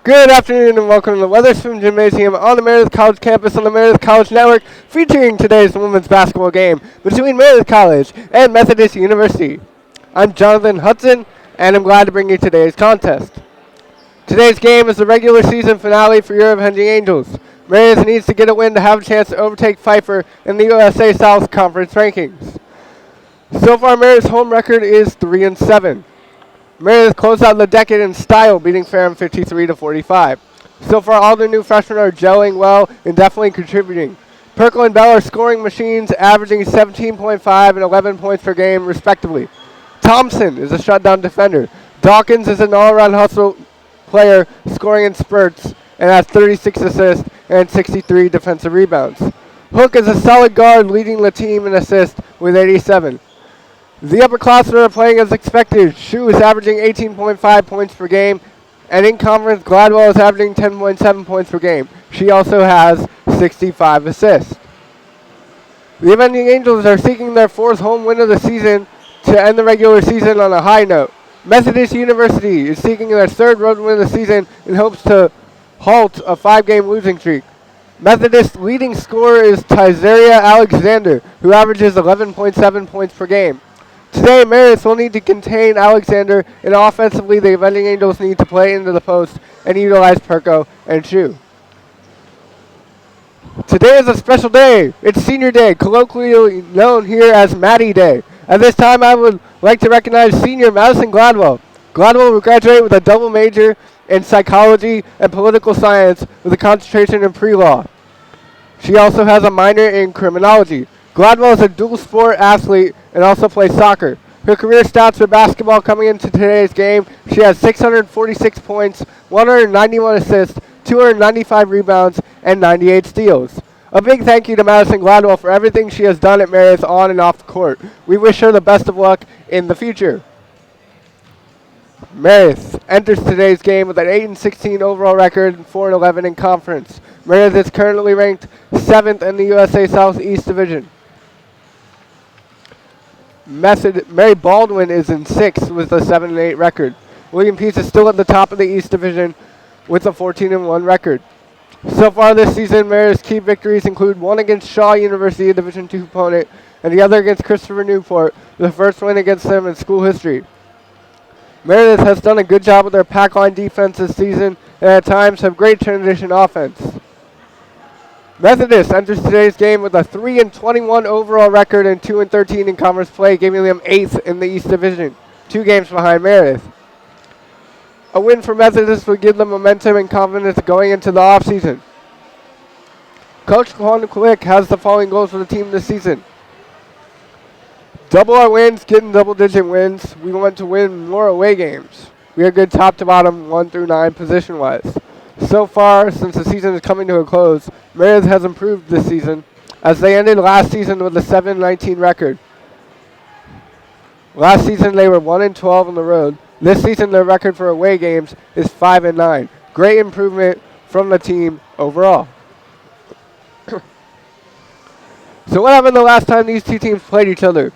Good afternoon and welcome to the Weatherspoon Gymnasium on the Meredith College campus on the Meredith College Network, featuring today's women's basketball game between Meredith College and Methodist University. I'm Jonathan Hudson, and I'm glad to bring you today's contest. Today's game is the regular season finale for your Avenging Angels. Meredith needs to get a win to have a chance to overtake Pfeiffer in the USA South Conference rankings. So far, Meredith's home record is 3-7. Meredith closed out the decade in style, beating Ferrum 53-45. So far, all the new freshmen are gelling well and definitely contributing. Perkle and Bell are scoring machines, averaging 17.5 and 11 points per game, respectively. Thompson is a shutdown defender. Dawkins is an all-around hustle player, scoring in spurts, and has 36 assists and 63 defensive rebounds. Hook is a solid guard, leading the team in assists with 87. The upperclassmen are playing as expected. Shu is averaging 18.5 points per game, and in conference, Gladwell is averaging 10.7 points per game. She also has 65 assists. The Avenging Angels are seeking their fourth home win of the season to end the regular season on a high note. Methodist University is seeking their third road win of the season in hopes to halt a 5-game losing streak. Methodist's leading scorer is Tizeria Alexander, who averages 11.7 points per game. Today, Meredith will need to contain Alexander, and offensively, the Avenging Angels need to play into the post and utilize Perko and Shu. Today is a special day. It's Senior Day, colloquially known here as Maddie Day. At this time, I would like to recognize senior Madison Gladwell. Gladwell will graduate with a double major in psychology and political science with a concentration in pre-law. She also has a minor in criminology. Gladwell is a dual sport athlete and also plays soccer. Her career stats for basketball coming into today's game: she has 646 points, 191 assists, 295 rebounds, and 98 steals. A big thank you to Madison Gladwell for everything she has done at Meredith on and off the court. We wish her the best of luck in the future. Meredith enters today's game with an 8-16 overall record and 4-11 in conference. Meredith is currently ranked 7th in the USA Southeast Division. Mary Baldwin is in 6th with a 7-8 record. William Peace is still at the top of the East Division with a 14-1 record. So far this season, Meredith's key victories include one against Shaw University, a Division II opponent, and the other against Christopher Newport, the first win against them in school history. Meredith has done a good job with their pack line defense this season, and at times have great transition offense. Methodist enters today's game with a 3-21 overall record and 2-13 in conference play, giving them 8th in the East Division, 2 games behind Meredith. A win for Methodist would give them momentum and confidence going into the offseason. Coach LaQuanda has the following goals for the team this season: double our wins, getting double-digit wins. We want to win more away games. We are good top to bottom, 1 through 9 position-wise. So far, since the season is coming to a close, Meredith has improved this season, as they ended last season with a 7-19 record. Last season, they were 1-12 on the road. This season, their record for away games is 5-9. Great improvement from the team overall. So what happened the last time these two teams played each other?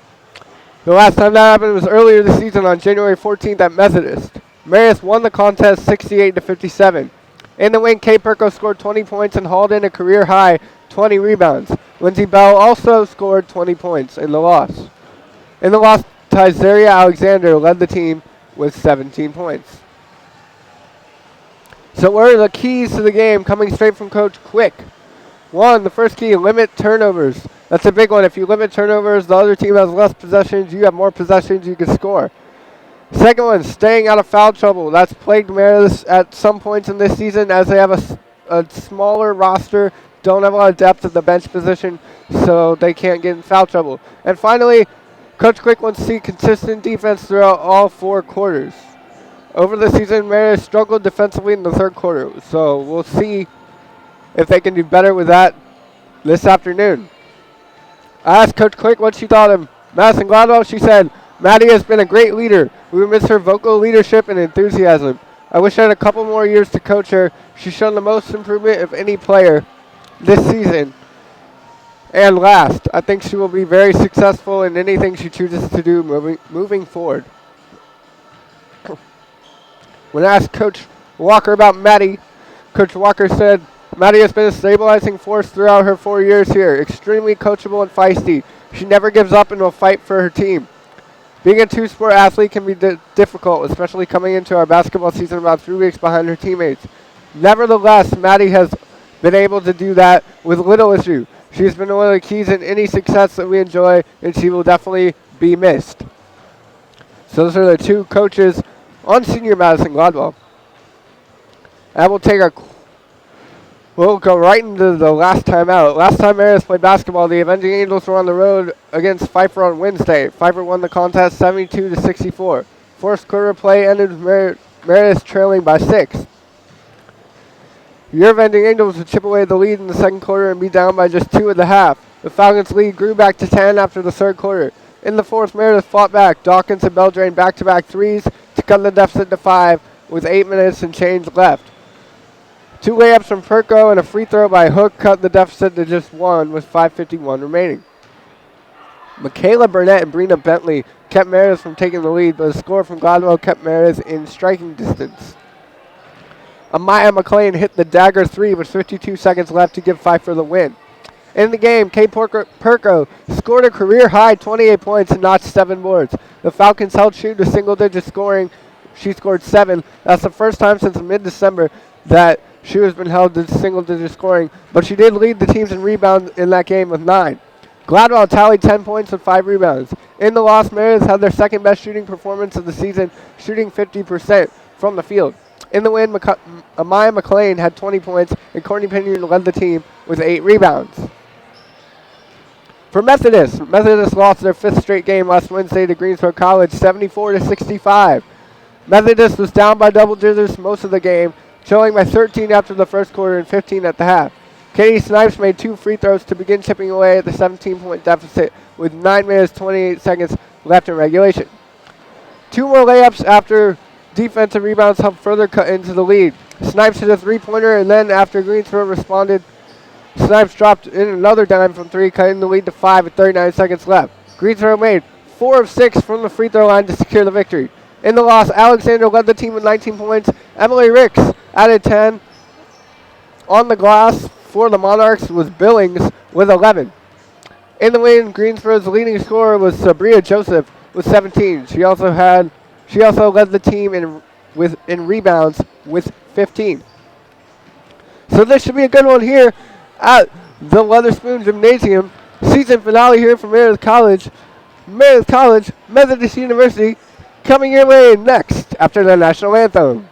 The last time that happened was earlier this season on January 14th at Methodist. Meredith won the contest 68-57. In the win, Kate Perko scored 20 points and hauled in a career-high 20 rebounds. Lindsey Bell also scored 20 points in the loss. In the loss, Tizeria Alexander led the team with 17 points. So what are the keys to the game coming straight from Coach Quick? 1, the first key, limit turnovers. That's a big one. If you limit turnovers, the other team has less possessions. You have more possessions, you can score. Second one, staying out of foul trouble. That's plagued Meredith at some points in this season, as they have a smaller roster, don't have a lot of depth at the bench position, so they can't get in foul trouble. And finally, Coach Quick wants to see consistent defense throughout all 4 quarters. Over the season, Meredith struggled defensively in the third quarter, so we'll see if they can do better with that this afternoon. I asked Coach Quick what she thought of Madison Gladwell. She said, "Maddie has been a great leader. We will miss her vocal leadership and enthusiasm. I wish I had a couple more years to coach her. She's shown the most improvement of any player this season. And last, I think she will be very successful in anything she chooses to do moving forward." When asked Coach Walker about Maddie. Coach Walker said, Maddie has been a stabilizing force throughout her 4 years here. Extremely coachable and feisty. She never gives up and will fight for her team. Being a two-sport athlete can be difficult, especially coming into our basketball season about 3 weeks behind her teammates. Nevertheless, Maddie has been able to do that with little issue. She's been one of the keys in any success that we enjoy, and she will definitely be missed. So those are the two coaches on senior Madison Gladwell. And we'll go right into the last time out. Last time Meredith played basketball, the Avenging Angels were on the road against Pfeiffer on Wednesday. Pfeiffer won the contest 72-64. Fourth quarter play ended with Meredith trailing by 6. Your Avenging Angels would chip away the lead in the second quarter and be down by just 2 at the half. The Falcons' lead grew back to 10 after the third quarter. In the fourth, Meredith fought back. Dawkins and Bell drained back-to-back threes to cut the deficit to 5 with 8 minutes and change left. 2 layups from Perko and a free throw by Hook cut the deficit to just 1 with 5:51 remaining. Michaela Burnett and Brina Bentley kept Meredith from taking the lead, but a score from Gladwell kept Meredith in striking distance. Amaya McLean hit the dagger 3 with 52 seconds left to give Pfeiffer the win. In the game, Kate Perko scored a career-high 28 points and notched 7 boards. The Falcons held true to single-digit scoring. She scored 7. That's the first time since mid-December that she has been held to single-digit scoring, but she did lead the teams in rebounds in that game with 9. Gladwell tallied 10 points with 5 rebounds. In the loss, Meredith had their second-best shooting performance of the season, shooting 50% from the field. In the win, Amaya McLean had 20 points, and Courtney Pinion led the team with 8 rebounds. For Methodist lost their 5th straight game last Wednesday to Greensboro College, 74-65. Methodist was down by double digits most of the game, trailing by 13 after the first quarter and 15 at the half. Katie Snipes made 2 free throws to begin chipping away at the 17-point deficit with 9 minutes 28 seconds left in regulation. 2 more layups after defensive rebounds helped further cut into the lead. Snipes hit a 3-pointer, and then after Greensboro responded, Snipes dropped in another dime from 3, cutting the lead to 5 with 39 seconds left. Greensboro made 4 of 6 from the free throw line to secure the victory. In the loss, Alexander led the team with 19 points. Emily Ricks added 10. On the glass for the Monarchs was Billings with 11. In the win, Greensboro's leading scorer was Sabria Joseph with 17. She also led the team in rebounds with 15. So this should be a good one here at the Weatherspoon Gymnasium. Season finale here from Meredith College. Meredith College, Methodist University, coming your way next after the national anthem.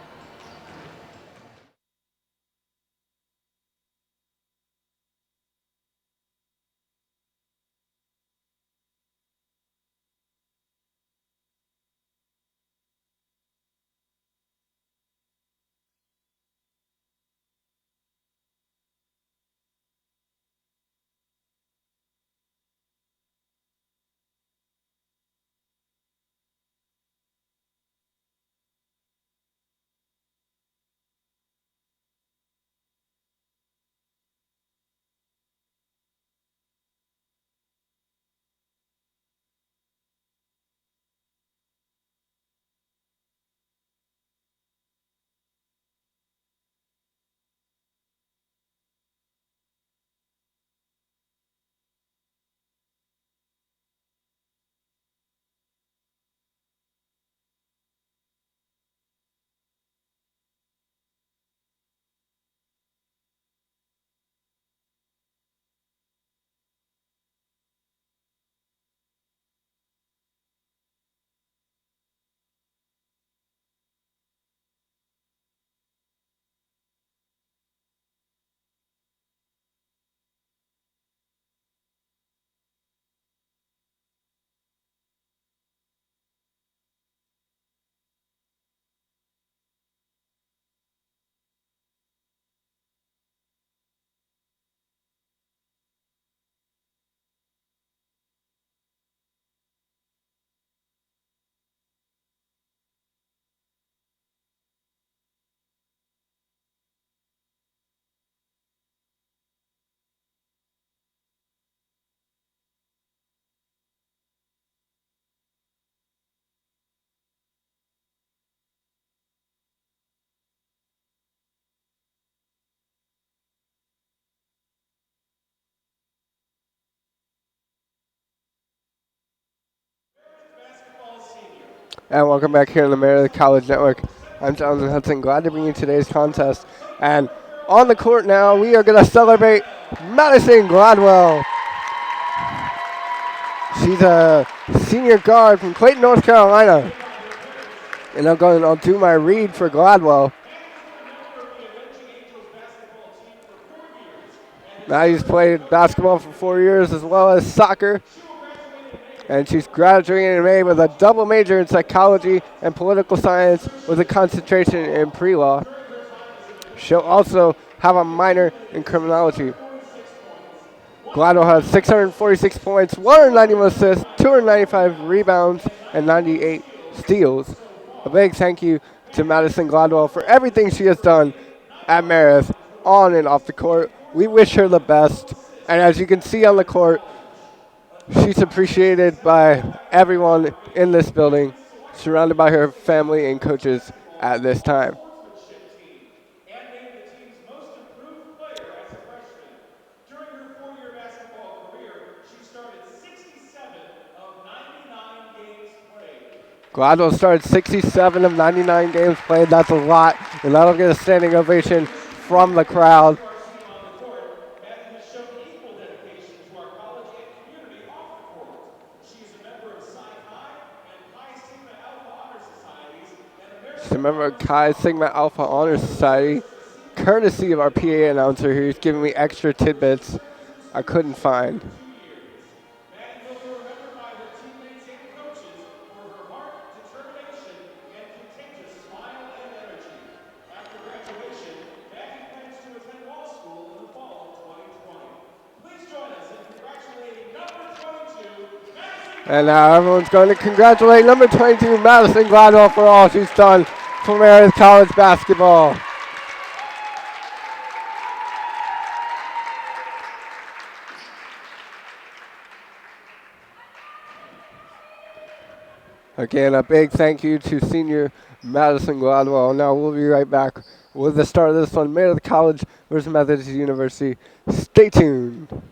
And welcome back here on the Meredith College Network. I'm Jonathan Hudson, glad to bring you today's contest. And on the court now, we are going to celebrate Madison Gladwell. She's a senior guard from Clayton, North Carolina. And I'll do my read for Gladwell. Now she's played basketball for 4 years as well as soccer. And she's graduating in May with a double major in psychology and political science with a concentration in pre-law. She'll also have a minor in criminology. Gladwell has 646 points, 191 assists, 295 rebounds, and 98 steals. A big thank you to Madison Gladwell for everything she has done at Meredith, on and off the court. We wish her the best. And as you can see on the court, she's appreciated by everyone in this building, surrounded by her family and coaches at this time. Gladwell started 67 of 99 games played. That's a lot, and that'll get a standing ovation from the crowd. She's a member of Chi Sigma Alpha Honor Society, courtesy of our PA announcer who's giving me extra tidbits I couldn't find. And now everyone's going to congratulate number 22, Madison Gladwell, for all she's done for Meredith College basketball. Again, a big thank you to senior Madison Gladwell. Now we'll be right back with the start of this one, Meredith College versus Methodist University. Stay tuned.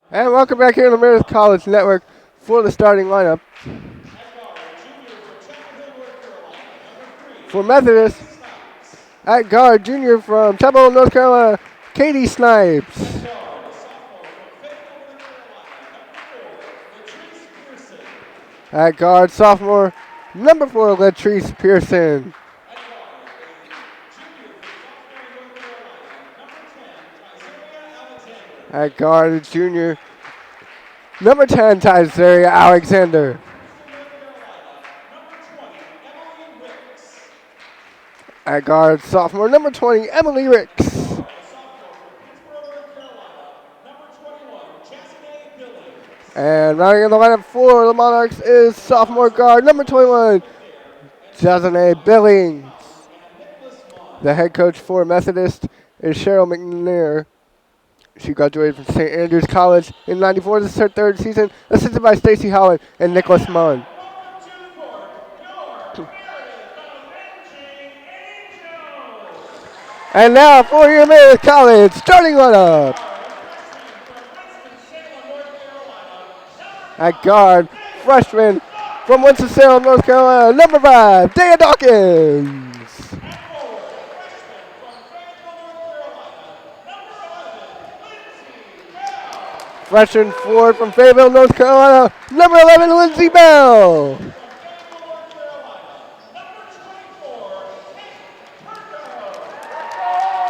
And welcome back here to the Meredith College Network for the starting lineup. For Methodist, at guard, junior from Chapel Hill, North Carolina, Katie Snipes. At guard, sophomore, number 4, Latrice Pearson. At guard, junior, number 10, Tyzeria Alexander. At guard, sophomore, number 20, Emily Ricks. And rounding in the lineup for the Monarchs is sophomore guard, number 21, Jasmine Billings. The head coach for Methodist is Cheryl McNair. She graduated from St. Andrews College in '94. This is her 3rd season, assisted by Stacy Holland and Nicholas Munn. And now for your Meredith College starting lineup. At guard, freshman from Winston-Salem, North Carolina, number 5, Daya Dawkins. Freshman forward from Fayetteville, North Carolina, number 11, Lindsay Bell.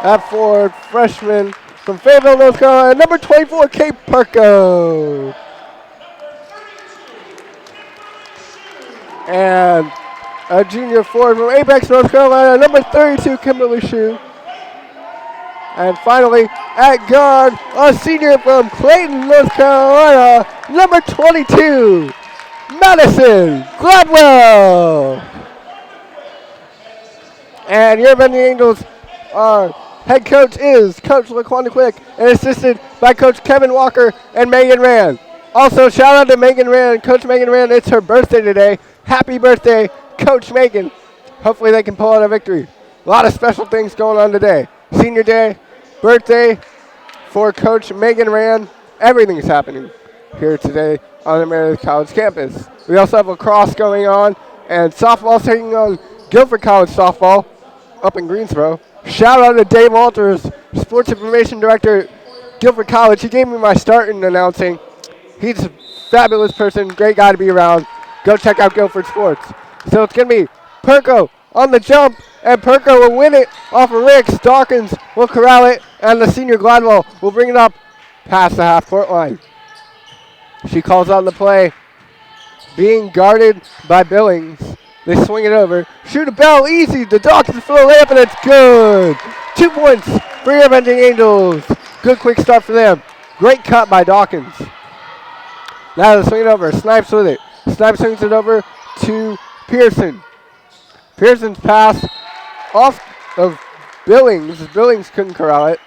At forward, freshman from Fayetteville, North Carolina, number 24, Kate Perko. And a junior forward from Apex, North Carolina, number 32, Kimberly Shue. And finally, at guard, a senior from Clayton, North Carolina, number 22, Madison Gladwell. And your Bending Angels, our head coach is Coach LaQuanda Quick, and assisted by Coach Kevin Walker and Megan Rand. Also, shout out to Megan Rand, Coach Megan Rand. It's her birthday today. Happy birthday, Coach Megan. Hopefully they can pull out a victory. A lot of special things going on today. Senior day, birthday for Coach Megan Rand. Everything's happening here today on the Meredith College campus. We also have lacrosse going on, and softball taking on Guilford College softball up in Greensboro. Shout out to Dave Walters, Sports Information Director at Guilford College. He gave me my start in announcing. He's a fabulous person, great guy to be around. Go check out Guilford Sports. So it's going to be Perko on the jump, and Perko will win it off of Ricks. Dawkins will corral it, and the senior Gladwell will bring it up past the half-court line. She calls on the play, being guarded by Billings. They swing it over. Shoot a bell, easy. The Dawkins throw a layup, and it's good. 2 points for your Bending Angels. Good quick start for them. Great cut by Dawkins. Now they swing it over. Snipes with it. Snipes swings it over to Pearson. Pearson's pass off of Billings. Billings couldn't corral it.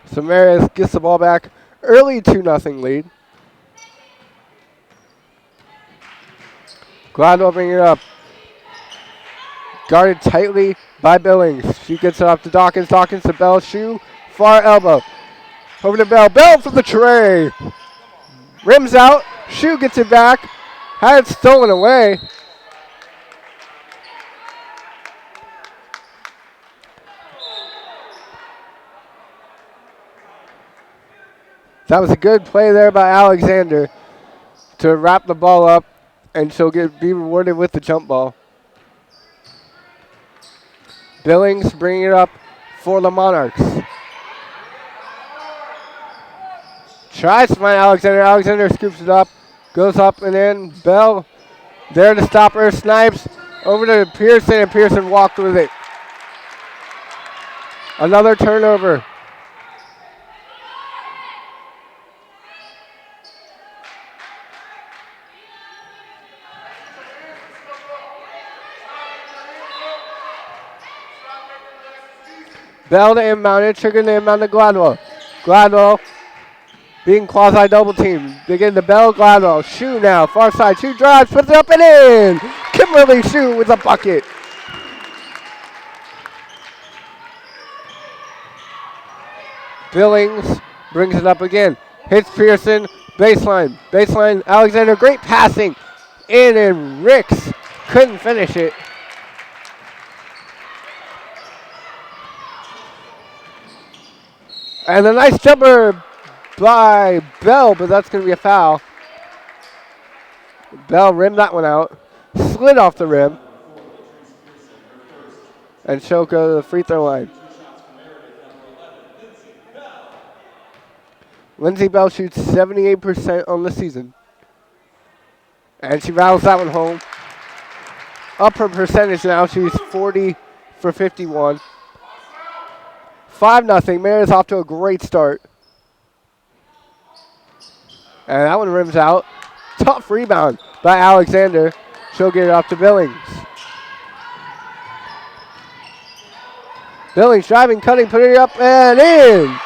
So Meredith gets the ball back. Early 2-0 lead. Gladwell bringing it up. Guarded tightly by Billings. She gets it off to Dawkins. Dawkins to Bell. Shoe. Far elbow. Over to Bell. Bell for the tray. Rims out. Shoe gets it back. Had it stolen away. That was a good play there by Alexander to wrap the ball up, and she'll be rewarded with the jump ball. Billings bringing it up for the Monarchs. Tries to find Alexander. Alexander scoops it up, goes up and in. Bell there to stop her. Snipes over to Pearson, and Pearson walked with it. Another turnover. Bell to inbound it, trigger the inbound to Gladwell. Gladwell being quasi-double teamed. They get into Bell, Gladwell. Shoe now, far side. Shoe drives, puts it up and in. Kimberly Shoe with a bucket. Billings brings it up again. Hits Pearson, baseline. Baseline, Alexander, great passing. In and Ricks couldn't finish it. And a nice jumper by Bell, but that's going to be a foul. Bell rimmed that one out. Slid off the rim. And she'll go to the free throw line. Lindsay Bell shoots 78% on the season. And she rattles that one home. Up her percentage now. She's 40 for 51. 5-0. Meredith's off to a great start. And that one rims out. Tough rebound by Alexander. She'll get it off to Billings. Billings driving, cutting, putting it up and in.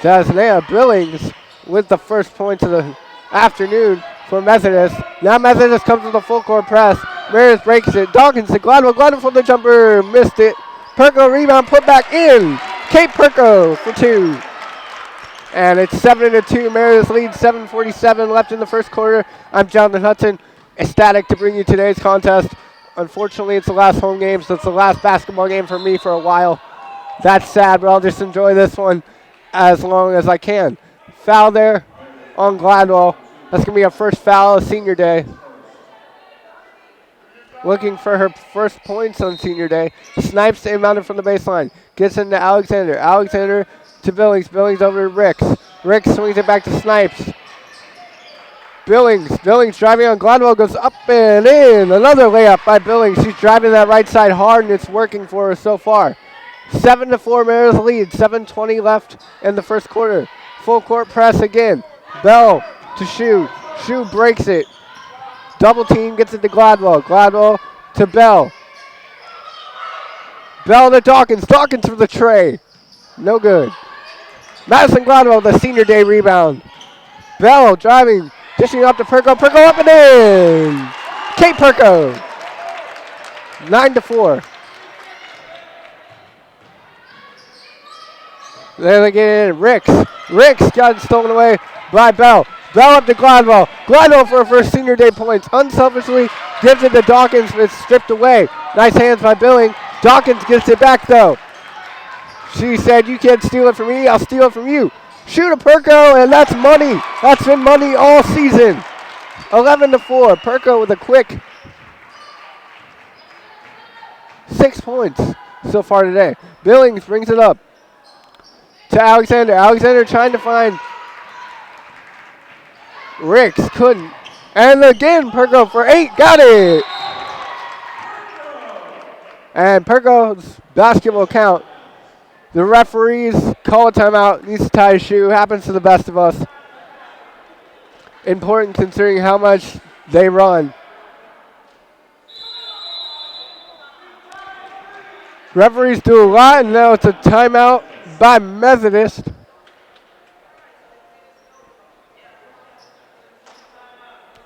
Jasnea Billings with the first points of the afternoon for Methodist. Now Methodist comes with a full court press. Meredith breaks it. Dawkins to Gladwell. Gladwell for the jumper. Missed it. Perko rebound, put back in. Kate Perko for 2. And it's 7-2. Meredith leads, 7:47 left in the first quarter. I'm Jonathan Hudson, ecstatic to bring you today's contest. Unfortunately, it's the last home game, so it's the last basketball game for me for a while. That's sad, but I'll just enjoy this one as long as I can. Foul there on Gladwell. That's going to be our first foul of senior day. Looking for her first points on senior day. Snipes inbounded from the baseline. Gets into Alexander. Alexander to Billings. Billings over to Ricks. Ricks swings it back to Snipes. Billings driving on Gladwell, goes up and in. Another layup by Billings. She's driving that right side hard, and it's working for her so far. 7-4 Meredith lead. 7:20 left in the first quarter. Full court press again. Bell to Shu. Shu breaks it. Double team, gets it to Gladwell. Gladwell to Bell. Bell to Dawkins. Dawkins for the tray. No good. Madison Gladwell, the senior day rebound. Bell driving, dishing up to Perko. Perko up and in. Kate Perko. 9-4. There they get in. Ricks got it stolen away by Bell. Bell up to Gladwell. Gladwell for her first senior day points. Unselfishly gives it to Dawkins, but it's stripped away. Nice hands by Billing. Dawkins gets it back though. She said, you can't steal it from me, I'll steal it from you. Shoot a Perko, and that's money. That's been money all season. 11-4. Perko with a quick 6 points so far today. Billings brings it up to Alexander. Alexander trying to find Ricks, couldn't. And again, Perko for 8, got it. And Perko's basketball count. The referees call a timeout, needs to tie his shoe, happens to the best of us. Important considering how much they run. Referees do a lot, and now it's a timeout by Methodist.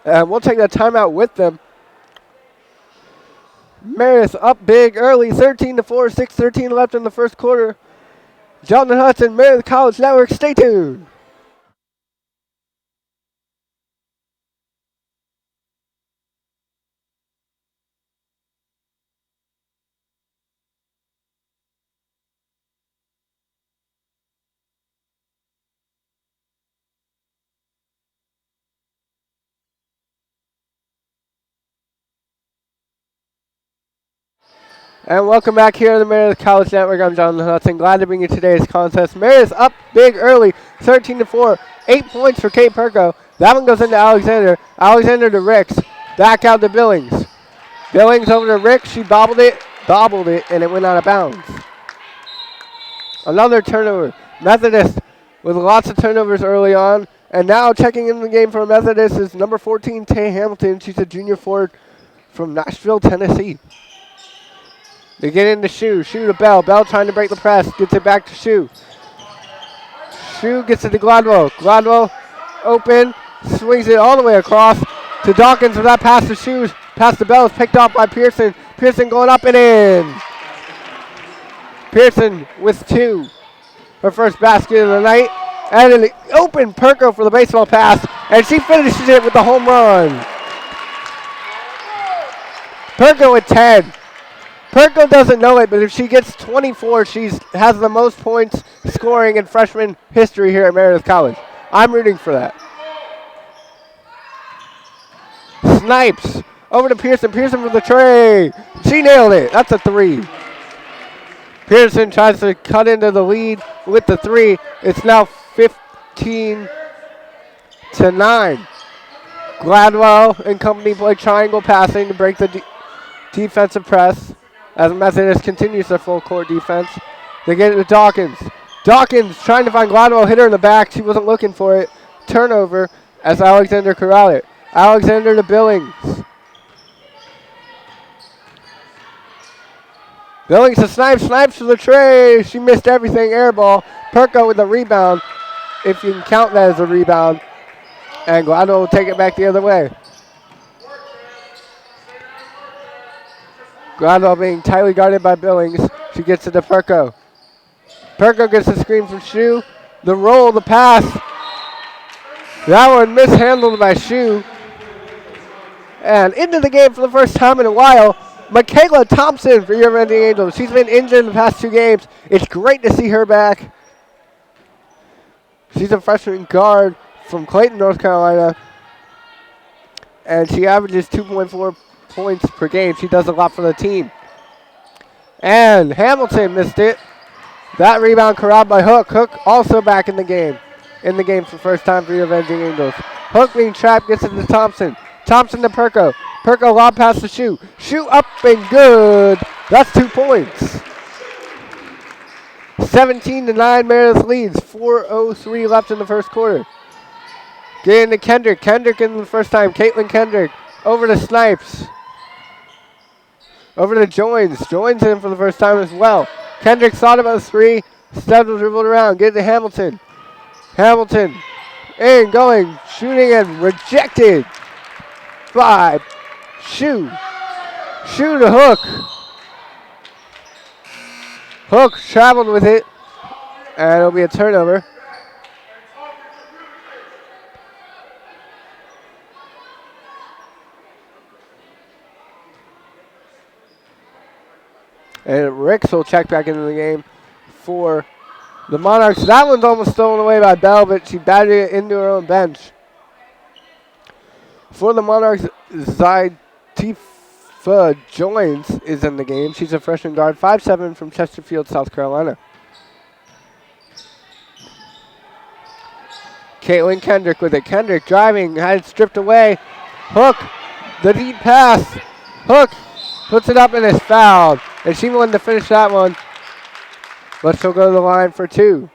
And we'll take that timeout with them. Meredith up big early, 13-4, 6:13 left in the first quarter. Jonathan Hudson, Meredith College Network, stay tuned. And welcome back here to the Meredith College Network. I'm Jonathan Hudson. Glad to bring you today's contest. Meredith up big early, 13-4. 8 points for Kate Perko. That one goes into Alexander. Alexander to Ricks. Back out to Billings. Billings over to Ricks. She bobbled it, and it went out of bounds. Another turnover. Methodist with lots of turnovers early on. And now checking in the game for Methodist is number 14, Tay Hamilton. She's a junior forward from Nashville, Tennessee. They get into Shu. Shu to Bell. Bell trying to break the press. Gets it back to Shu. Shu gets it to Gladwell. Gladwell open. Swings it all the way across to Dawkins with that pass to Shu. Pass to Bell is picked off by Pearson. Pearson going up and in. Pearson with 2. Her first basket of the night. And an open Perko for the baseball pass. And she finishes it with the home run. Perko with 10. Perko doesn't know it, but if she gets 24, she has the most points scoring in freshman history here at Meredith College. I'm rooting for that. Snipes over to Pearson. Pearson for the tray. She nailed it. That's a 3. Pearson tries to cut into the lead with the 3. It's now 15-9. Gladwell and company play triangle passing to break the defensive press as Methodist continues their full court defense. They get it to Dawkins. Dawkins trying to find Gladwell, hit her in the back. She wasn't looking for it. Turnover as Alexander corralled it. Alexander to Billings. Billings to Snipes. Snipes to the tray. She missed everything. Air ball. Perko with the rebound, if you can count that as a rebound. And Gladwell will take it back the other way. Gladwell being tightly guarded by Billings. She gets it to Perko. Perko gets the screen from Shu. The roll, the pass. That one mishandled by Shu. And into the game for the first time in a while, Michaela Thompson for your Vending Angels. She's been injured in the past 2 games. It's great to see her back. She's a freshman guard from Clayton, North Carolina. And she averages 2.4 points per game. She does a lot for the team. And Hamilton missed it. That rebound corralled by Hook. Hook also back in the game. In the game for the first time for your Avenging Angels. Hook being trapped, gets it to Thompson. Thompson to Perko. Perko lob pass to Shu. Shu up and good. That's 2 points. 17-9 Meredith leads. 4:03 left in the first quarter. Getting to Kendrick. Kendrick in the first time. Caitlin Kendrick. Over to Snipes. Over to Joins. Joins in for the first time as well. Kendrick thought about 3. Steps dribbled around. Get it to Hamilton. Hamilton. In, going, shooting, and rejected by Shu. Shu to Hook. Hook traveled with it. And it'll be a turnover. And Ricks will check back into the game for the Monarchs. That one's almost stolen away by Bell, but she batted it into her own bench. For the Monarchs, Zytifa Joins is in the game. She's a freshman guard, 5'7" from Chesterfield, South Carolina. Caitlin Kendrick with it. Kendrick driving, had it stripped away. Hook, the deep pass. Hook puts it up and is fouled. And she wanted to finish that one. But she'll go to the line for 2.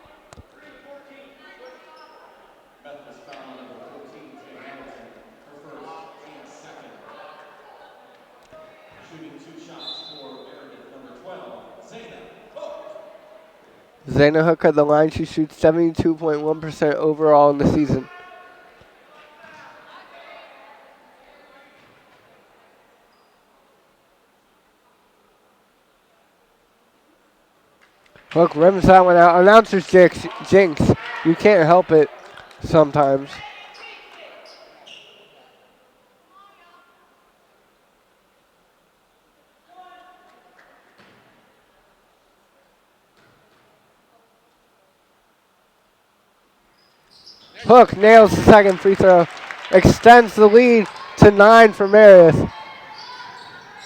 Zayna Hook at the line. She shoots 72.1% overall in the season. Hook rims that one out. Announcer's jinx. You can't help it sometimes. Hook nails the second free throw. Extends the lead to 9 for Meredith.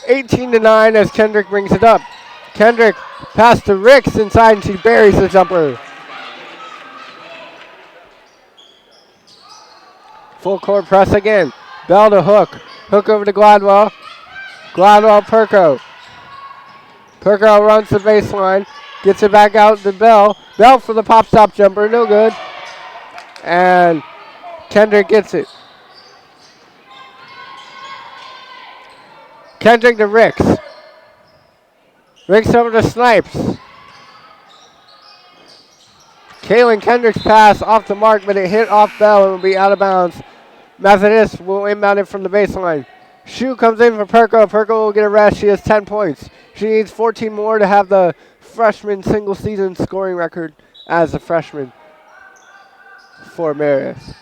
18-9 as Kendrick brings it up. Kendrick pass to Ricks inside and she buries the jumper. Full court press again. Bell to Hook. Hook over to Gladwell. Gladwell, Perko. Perko runs the baseline. Gets it back out to Bell. Bell for the pop-stop jumper. No good. And Kendrick gets it. Kendrick to Ricks. Ricks over to Snipes. Kaylin Kendrick's pass off the mark, but it hit off Bell and will be out of bounds. Methodist will inbound it from the baseline. Shu comes in for Perko. Perko will get a rest. She has 10 points. She needs 14 more to have the freshman single-season scoring record as a freshman for Meredith.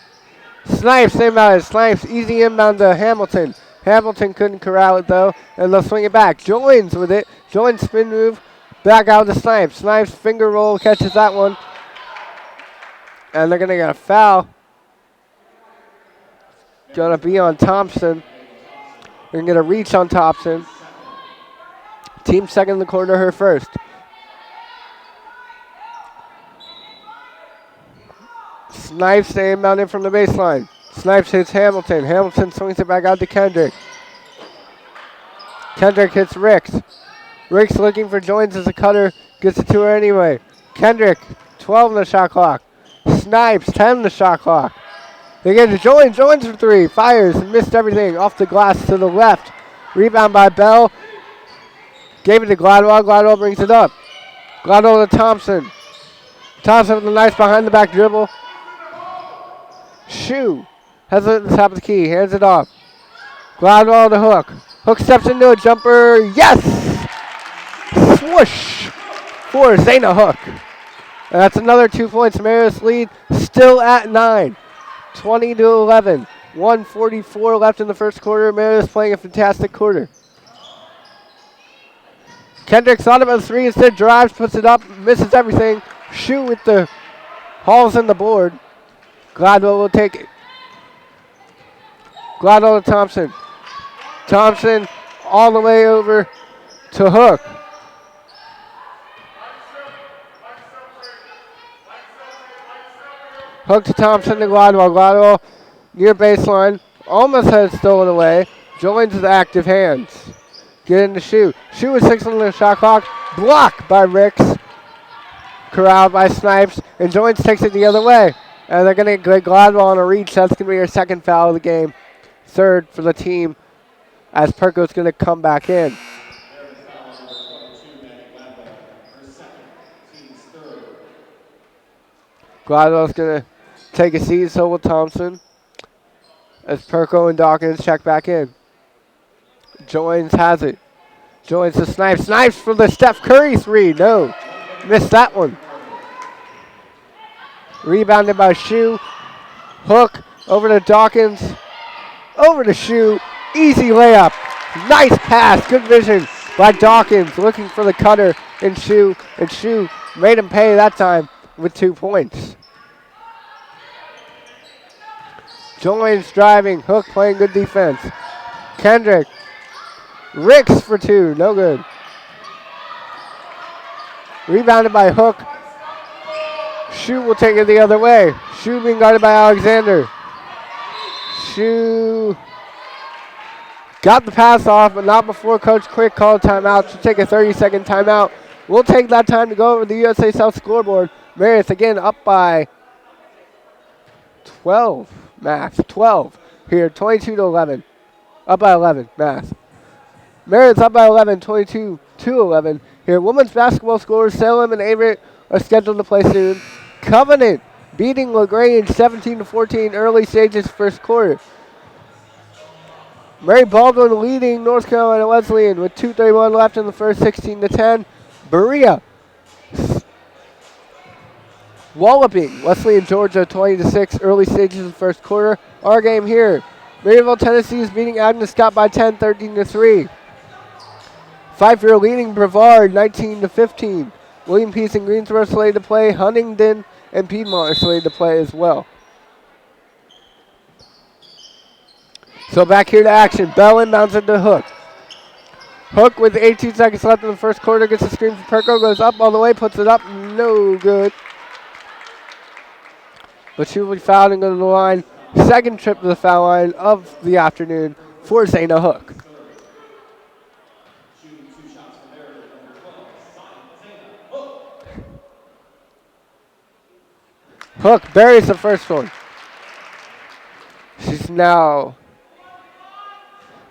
Snipes inbound. Snipes easy inbound to Hamilton. Hamilton couldn't corral it though, and they'll swing it back. Joins with it. Joins spin move. Back out to Snipes. Snipes finger roll catches that one. And they're going to get a foul. Going to be on Thompson. They're going to get a reach on Thompson. Team second in the corner, her first. Snipes staying mounted from the baseline. Snipes hits Hamilton. Hamilton swings it back out to Kendrick. Kendrick hits Ricks. Ricks looking for Joins as a cutter. Gets it to her anyway. Kendrick, 12 in the shot clock. Snipes, 10 in the shot clock. They get to Joins. Joins for three. Fires and missed everything. Off the glass to the left. Rebound by Bell. Gave it to Gladwell. Gladwell brings it up. Gladwell to Thompson. Thompson with a nice behind the back dribble. Shoe has it at the top of the key. Hands it off. Gladwell to Hook. Hook steps into a jumper. Yes! Swoosh for Zayna Hook. And that's another 2 points. Meredith's lead still at 9. 20-11. 1:44 left in the first quarter. Meredith's playing a fantastic quarter. Kendrick thought about the three, instead drives, puts it up, misses everything. Shoe with the hauls in the board. Gladwell will take it. Gladwell to Thompson. Thompson all the way over to Hook. Hook to Thompson to Gladwell. Gladwell near baseline. Almost had it stolen away. Joins with active hands. Get in the Shoe. Shoe with 6 on the shot clock. Blocked by Ricks. Corralled by Snipes. And Joins takes it the other way. And they're going to get Gladwell on a reach. That's going to be her second foul of the game. Third for the team as Perko's going to come back in. Gladwell's going to take a seat, so will Thompson. As Perko and Dawkins check back in. Joins has it. Joins to Snipes. Snipes for the Steph Curry three. No. Missed that one. Rebounded by Shoe. Hook over to Dawkins. Over to Shoe. Easy layup. Nice pass. Good vision by Dawkins. Looking for the cutter in Shoe. And Shoe made him pay that time with 2 points. Joins driving. Hook playing good defense. Kendrick. Ricks for 2. No good. Rebounded by Hook. Shoe will take it the other way. Shoe being guarded by Alexander. Shoe got the pass off, but not before Coach Quick called timeout. She'll take a 30-second timeout. We'll take that time to go over the USA South scoreboard. Meredith again up by 12. Math. 12 here. 22-11. Up by 11. Math. Meredith's up by 11. 22-11 here. Women's basketball scores. Salem and Averett are scheduled to play soon. Covenant beating LaGrange 17-14 early stages first quarter. Mary Baldwin leading North Carolina Wesleyan with 2:31 left in the first, 16-10. Berea walloping Wesleyan Georgia 20-6 early stages of the first quarter. Our game here. Maryville, Tennessee is beating Agnes Scott by 10, 13-3. Pfeiffer leading Brevard 19-15. William Peace and Greensboro slated to play. Huntingdon and Piedmont are slated to play as well. So back here to action. Bell inbounds into Hook. Hook with 18 seconds left in the first quarter gets a screen for Perko. Goes up all the way, puts it up. No good. But she will be fouled and go to the line. Second trip to the foul line of the afternoon for Zayna Hook. Hook buries the first one. She's now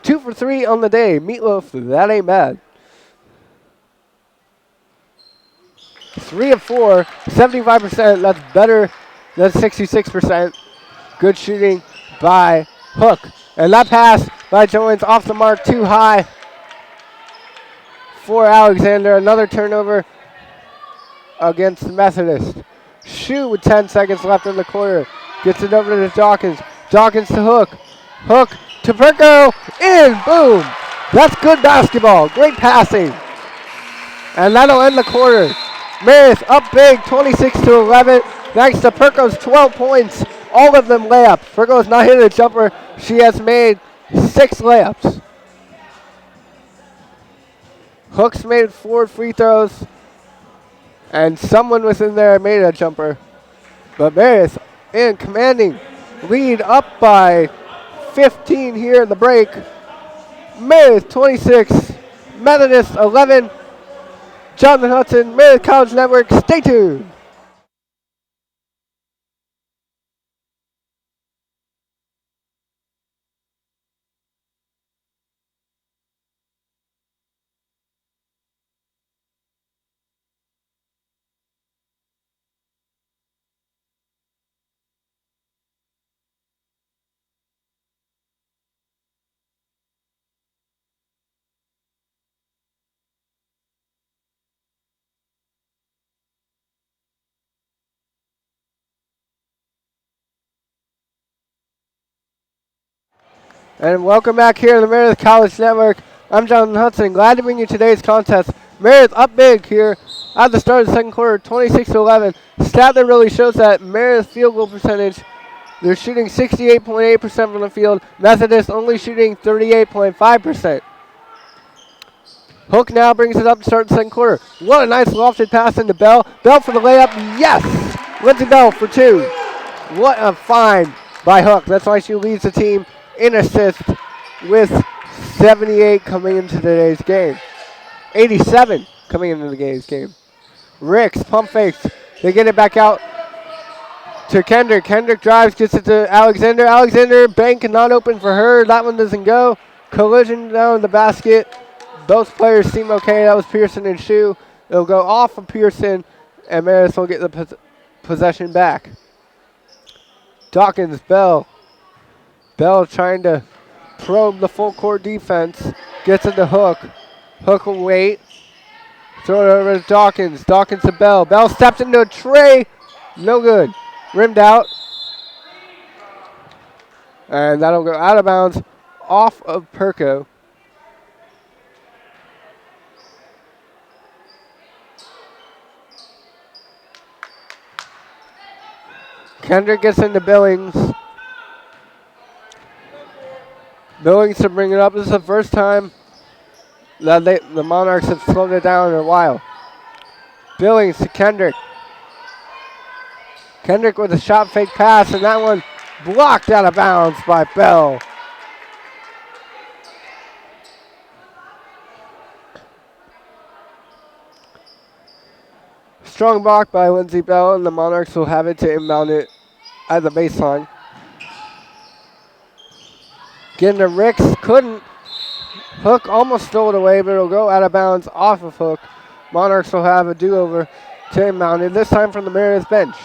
2 for 3 on the day. Meatloaf, that ain't bad. 3 of 4, 75%. That's better than 66%. Good shooting by Hook. And that pass by Jones off the mark, too high for Alexander. Another turnover against the Methodist. Shoe with 10 seconds left in the quarter. Gets it over to Dawkins. Dawkins to Hook. Hook to Perko. In. Boom. That's good basketball. Great passing And that'll end the quarter. Meredith up big, 26-11. Thanks to Perko's 12 points, all of them layups. Perko has not hit a jumper. She has made 6 layups. Hooks made 4 free throws. And someone within there made a jumper. But Meredith in commanding lead, up by 15 here in the break. Meredith 26, Methodist 11. Jonathan Hudson, Meredith College Network. Stay tuned. And welcome back here to the Meredith College Network. I'm Jonathan Hudson. Glad to bring you today's contest. Meredith up big here at the start of the second quarter, 26-11. Stat that really shows that Meredith field goal percentage, they're shooting 68.8% from the field. Methodist only shooting 38.5%. Hook now brings it up to start the second quarter. What a nice lofted pass into Bell. Bell for the layup. Yes! Lindsay Bell for 2. What a find by Hook. That's why she leads the team in assists with 78 coming into today's game. 87 coming into today's game. Ricks, pump fakes. They get it back out to Kendrick. Kendrick drives, gets it to Alexander. Alexander, bank not open for her. That one doesn't go. Collision down the basket. Both players seem okay. That was Pearson and Shu. It'll go off of Pearson, and Meredith will get the possession back. Dawkins, Bell. Bell trying to probe the full court defense. Gets it to Hook. Hook will wait. Throw it over to Dawkins. Dawkins to Bell. Bell steps into a tray. No good. Rimmed out. And that'll go out of bounds off of Perko. Kendrick gets into Billings. Billings to bring it up. This is the first time that the Monarchs have slowed it down in a while. Billings to Kendrick. Kendrick with a shot fake pass, and that one blocked out of bounds by Bell. Strong block by Lindsay Bell, and the Monarchs will have it to inbound it at the baseline. Getting to Ricks, couldn't. Hook almost stole it away, but it'll go out of bounds off of Hook. Monarchs will have a do-over to inbound it, this time from the Meredith bench.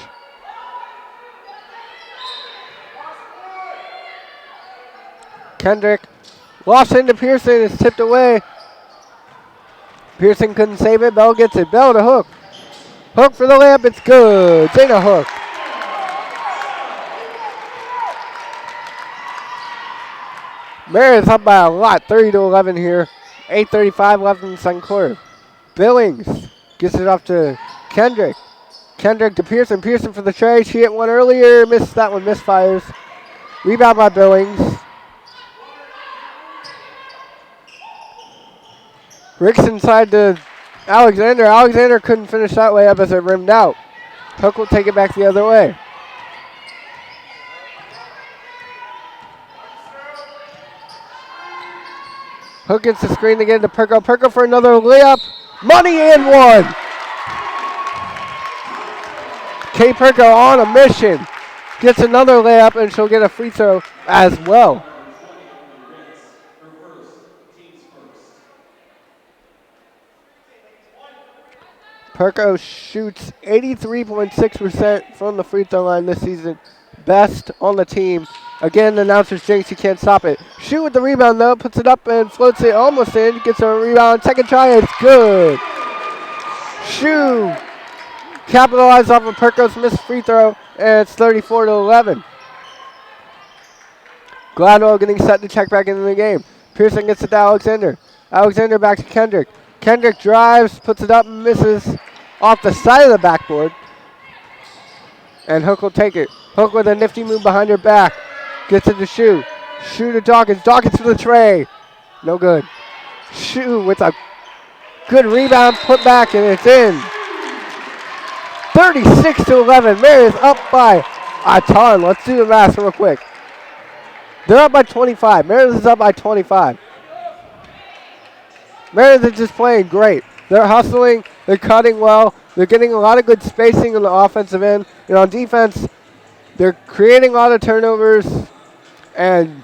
Kendrick lofts into Pearson, it's tipped away. Pearson couldn't save it, Bell gets it. Bell to Hook. Hook for the layup, it's good. Dana Hook. Meredith up by a lot, 30-11 here. 8:35 left in the second quarter. Billings gets it off to Kendrick. Kendrick to Pearson. Pearson for the tray. She hit one earlier, missed that one, misfires. Rebound by Billings. Ricks inside to Alexander. Alexander couldn't finish that way up as it rimmed out. Hook will take it back the other way. Hook gets the screen to get into Perko. Perko for another layup. Money and one. Kay Perko on a mission. Gets another layup, and she'll get a free throw as well. Perko shoots 83.6% from the free throw line this season. Best on the team. Again, the announcer's jinx, you can't stop it. Shoot with the rebound, though. Puts it up and floats it almost in. Gets a rebound. Second try, it's good. Shoe capitalized off of Perko's missed free throw, and it's 34-11. Gladwell getting set to check back into the game. Pearson gets it to Alexander. Alexander back to Kendrick. Kendrick drives, puts it up, misses off the side of the backboard. And Hook will take it. Hook with a nifty move behind her back. Gets it to Shu. Shu to Dawkins. Dawkins to the tray. No good. Shu with a good rebound, put back, and it's in. 36-11. Meredith up by a ton. Let's do the math real quick. They're up by 25. Meredith is up by 25. Meredith is just playing great. They're hustling. They're cutting well. They're getting a lot of good spacing on the offensive end. And on defense, they're creating a lot of turnovers and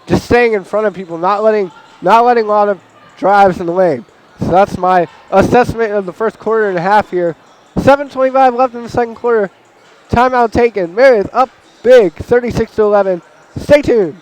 just staying in front of people, not letting a lot of drives in the lane. So that's my assessment of the first quarter and a half here. 7:25 left in the second quarter. Timeout taken. Meredith up big, 36-11. Stay tuned.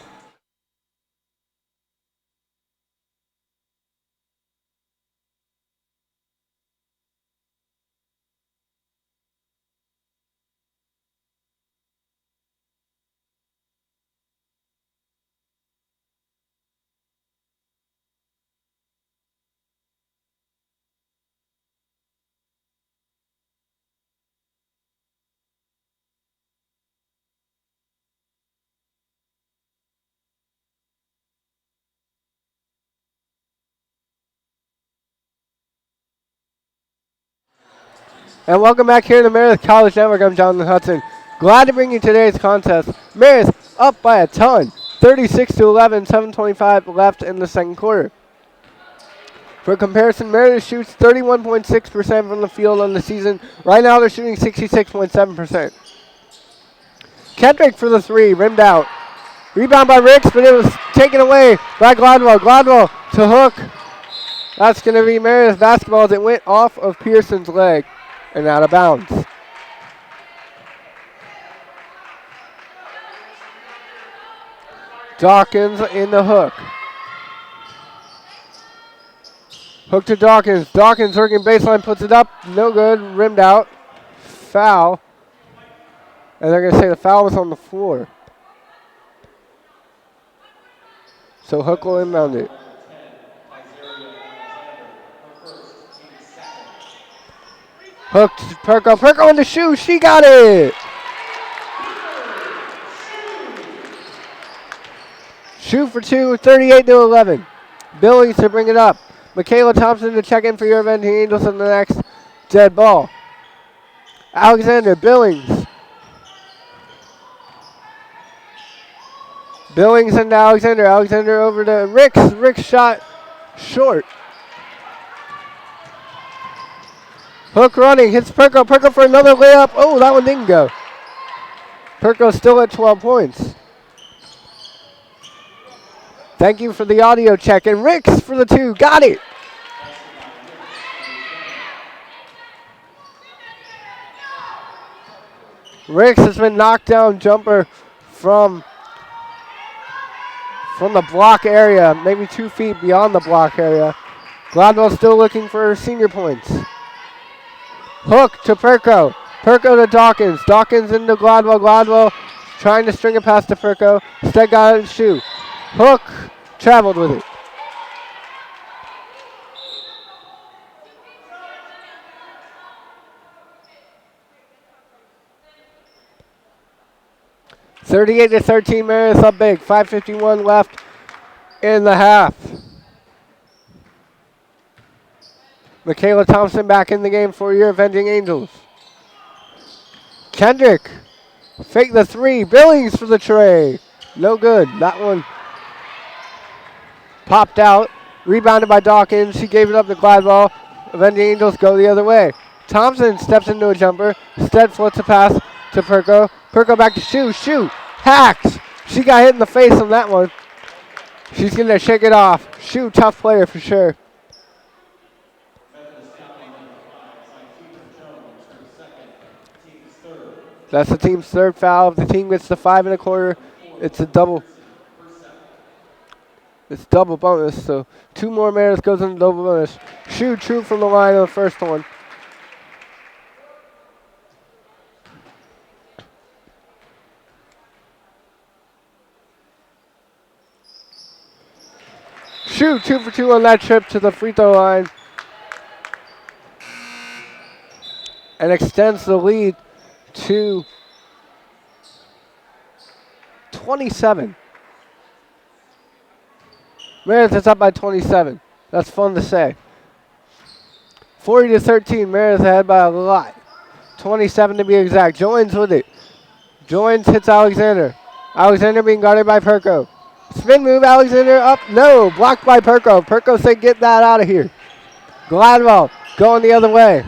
And welcome back here to Meredith College Network. I'm Jonathan Hudson. Glad to bring you today's contest. Meredith up by a ton. 36-11, 7:25 left in the second quarter. For comparison, Meredith shoots 31.6% from the field on the season. Right now they're shooting 66.7%. Kendrick for the three, rimmed out. Rebound by Ricks, but it was taken away by Gladwell. Gladwell to Hook. That's going to be Meredith basketball as it went off of Pearson's leg and out of bounds. Dawkins in the Hook. Hook to Dawkins. Dawkins working baseline, puts it up. No good. Rimmed out. Foul. And they're going to say the foul was on the floor. So Hook will inbound it. Hook to Perko. Perko in the shoe. She got it. Shoot for two, 38-11. Billings to bring it up. Michaela Thompson to check in for your Avenging Angels on the next dead ball. Alexander Billings. Billings into Alexander. Alexander over to Ricks. Ricks shot short. Hook running. Hits Perko. Perko for another layup. Oh, that one didn't go. Perko still at 12 points. Thank you for the audio check. And Ricks for the two. Got it. Ricks has been knocked down jumper from the block area, maybe 2 feet beyond the block area. Gladwell still looking for her senior points. Hook to Perko. Perko to Dawkins. Dawkins into Gladwell. Gladwell trying to string it past to Perko. Instead got it in shoe. Hook traveled with it. (38-13), Meredith up big. 5:51 left in the half. Michaela Thompson back in the game for your Avenging Angels. Kendrick, fake the three. Billings for the tray. No good. That one popped out. Rebounded by Dawkins. She gave it up to Gladwell. Avenging Angels go the other way. Thompson steps into a jumper. Instead floats a pass to Perko. Perko back to Shu. Shu hacks. She got hit in the face on that one. She's going to shake it off. Shu, tough player for sure. That's the team's third foul. If the team gets to 5 1/4, it's a double. It's double bonus. So 2 more Meredith goes into double bonus. Shu true from the line of the first one. Shu 2 for 2 on that trip to the free throw line. and extends the lead to 27. Meredith is up by 27. That's fun to say. 40-13, Meredith ahead by a lot. 27 to be exact. Joins with it. Joins hits Alexander. Alexander being guarded by Perko. Spin move, Alexander up. No, blocked by Perko. Perko said get that out of here. Gladwell going the other way.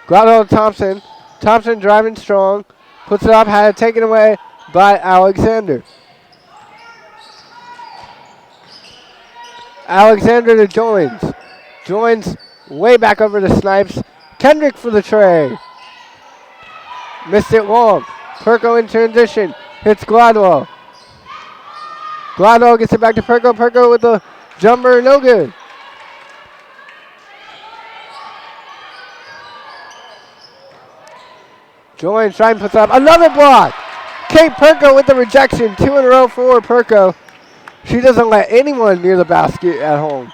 Gladwell to Thompson. Thompson driving strong. Puts it up, had it taken away by Alexander. Alexander to Joins. Joins way back over to Snipes. Kendrick for the tray. Missed it long. Perko in transition. Hits Gladwell. Gladwell gets it back to Perko. Perko with the jumper. No good. Joins trying to put up another block. Kate Perko with the rejection. 2 in a row for Perko. She doesn't let anyone near the basket at home.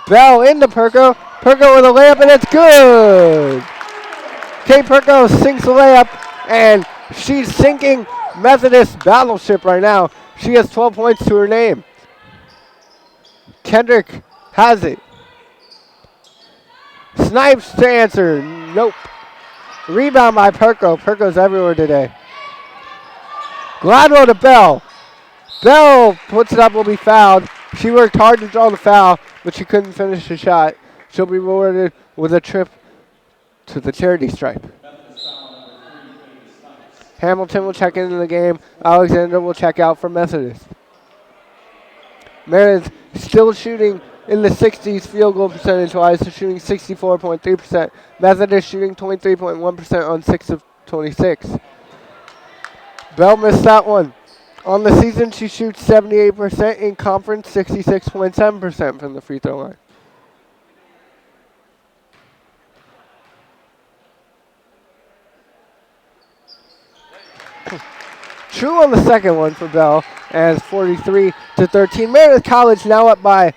Bell into Perko. Perko with a layup, and it's good. Kate Perko sinks the layup, and she's sinking Methodist battleship right now. She has 12 points to her name. Kendrick has it. Snipes to answer. Nope. Rebound by Perko. Perko's everywhere today. Gladwell to Bell. Bell puts it up, will be fouled. She worked hard to draw the foul, but she couldn't finish the shot. She'll be rewarded with a trip to the charity stripe. Hamilton will check into the game. Alexander will check out for Methodist. Meredith still shooting in the 60s field goal percentage-wise, so shooting 64.3%. Methodist shooting 23.1% on 6 of 26. Bell missed that one. On the season, she shoots 78%. In conference, 66.7% from the free throw line. True on the second one for Bell, as 43-13. Meredith College now up by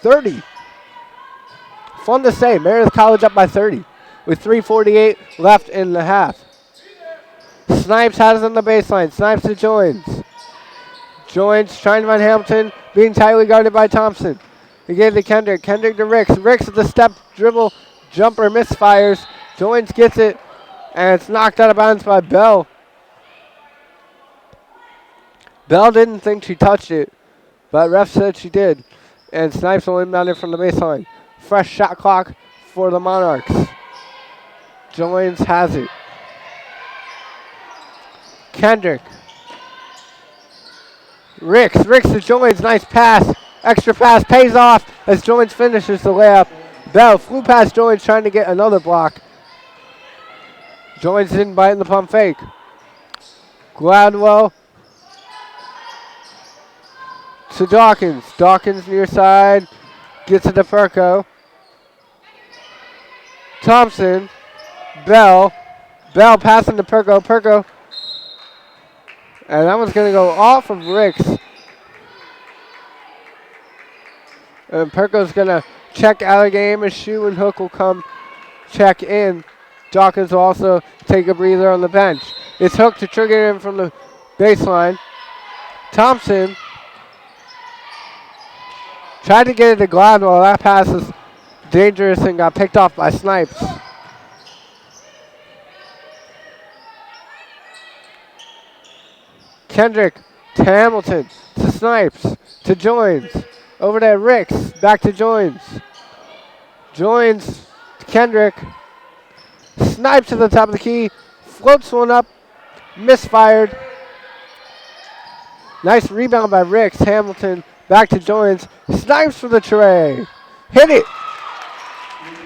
30. Fun to say, Meredith College up by 30 with 3:48 left in the half. Snipes has it on the baseline. Snipes to Joins. Joins trying to find Hamilton, being tightly guarded by Thompson. He gave to Kendrick. Kendrick to Ricks. Ricks with the step dribble jumper misfires. Joins gets it, and it's knocked out of bounds by Bell. Bell didn't think she touched it, but ref said she did. And Snipes will inbound it from the baseline. Fresh shot clock for the Monarchs. Joins has it. Kendrick. Ricks to Joins. Nice pass. Extra pass pays off as Joins finishes the layup. Bell flew past Joins trying to get another block. Joins didn't bite in the pump fake. Gladwell to Dawkins. Dawkins near side. Gets it to Perko. Thompson. Bell. Bell passing to Perko. Perko. And that one's going to go off of Ricks. And Perko's going to check out of game as Shoe and Hook will come check in. Dawkins will also take a breather on the bench. It's Hook to trigger him from the baseline. Thompson tried to get it to Gladwell. That pass is dangerous and got picked off by Snipes. Kendrick to Hamilton to Snipes to Joins. Over to Ricks. Back to Joins. Joins to Kendrick. Snipes to the top of the key. Floats one up. Misfired. Nice rebound by Ricks. Hamilton back to Joins. Snipes for the tray. Hit it.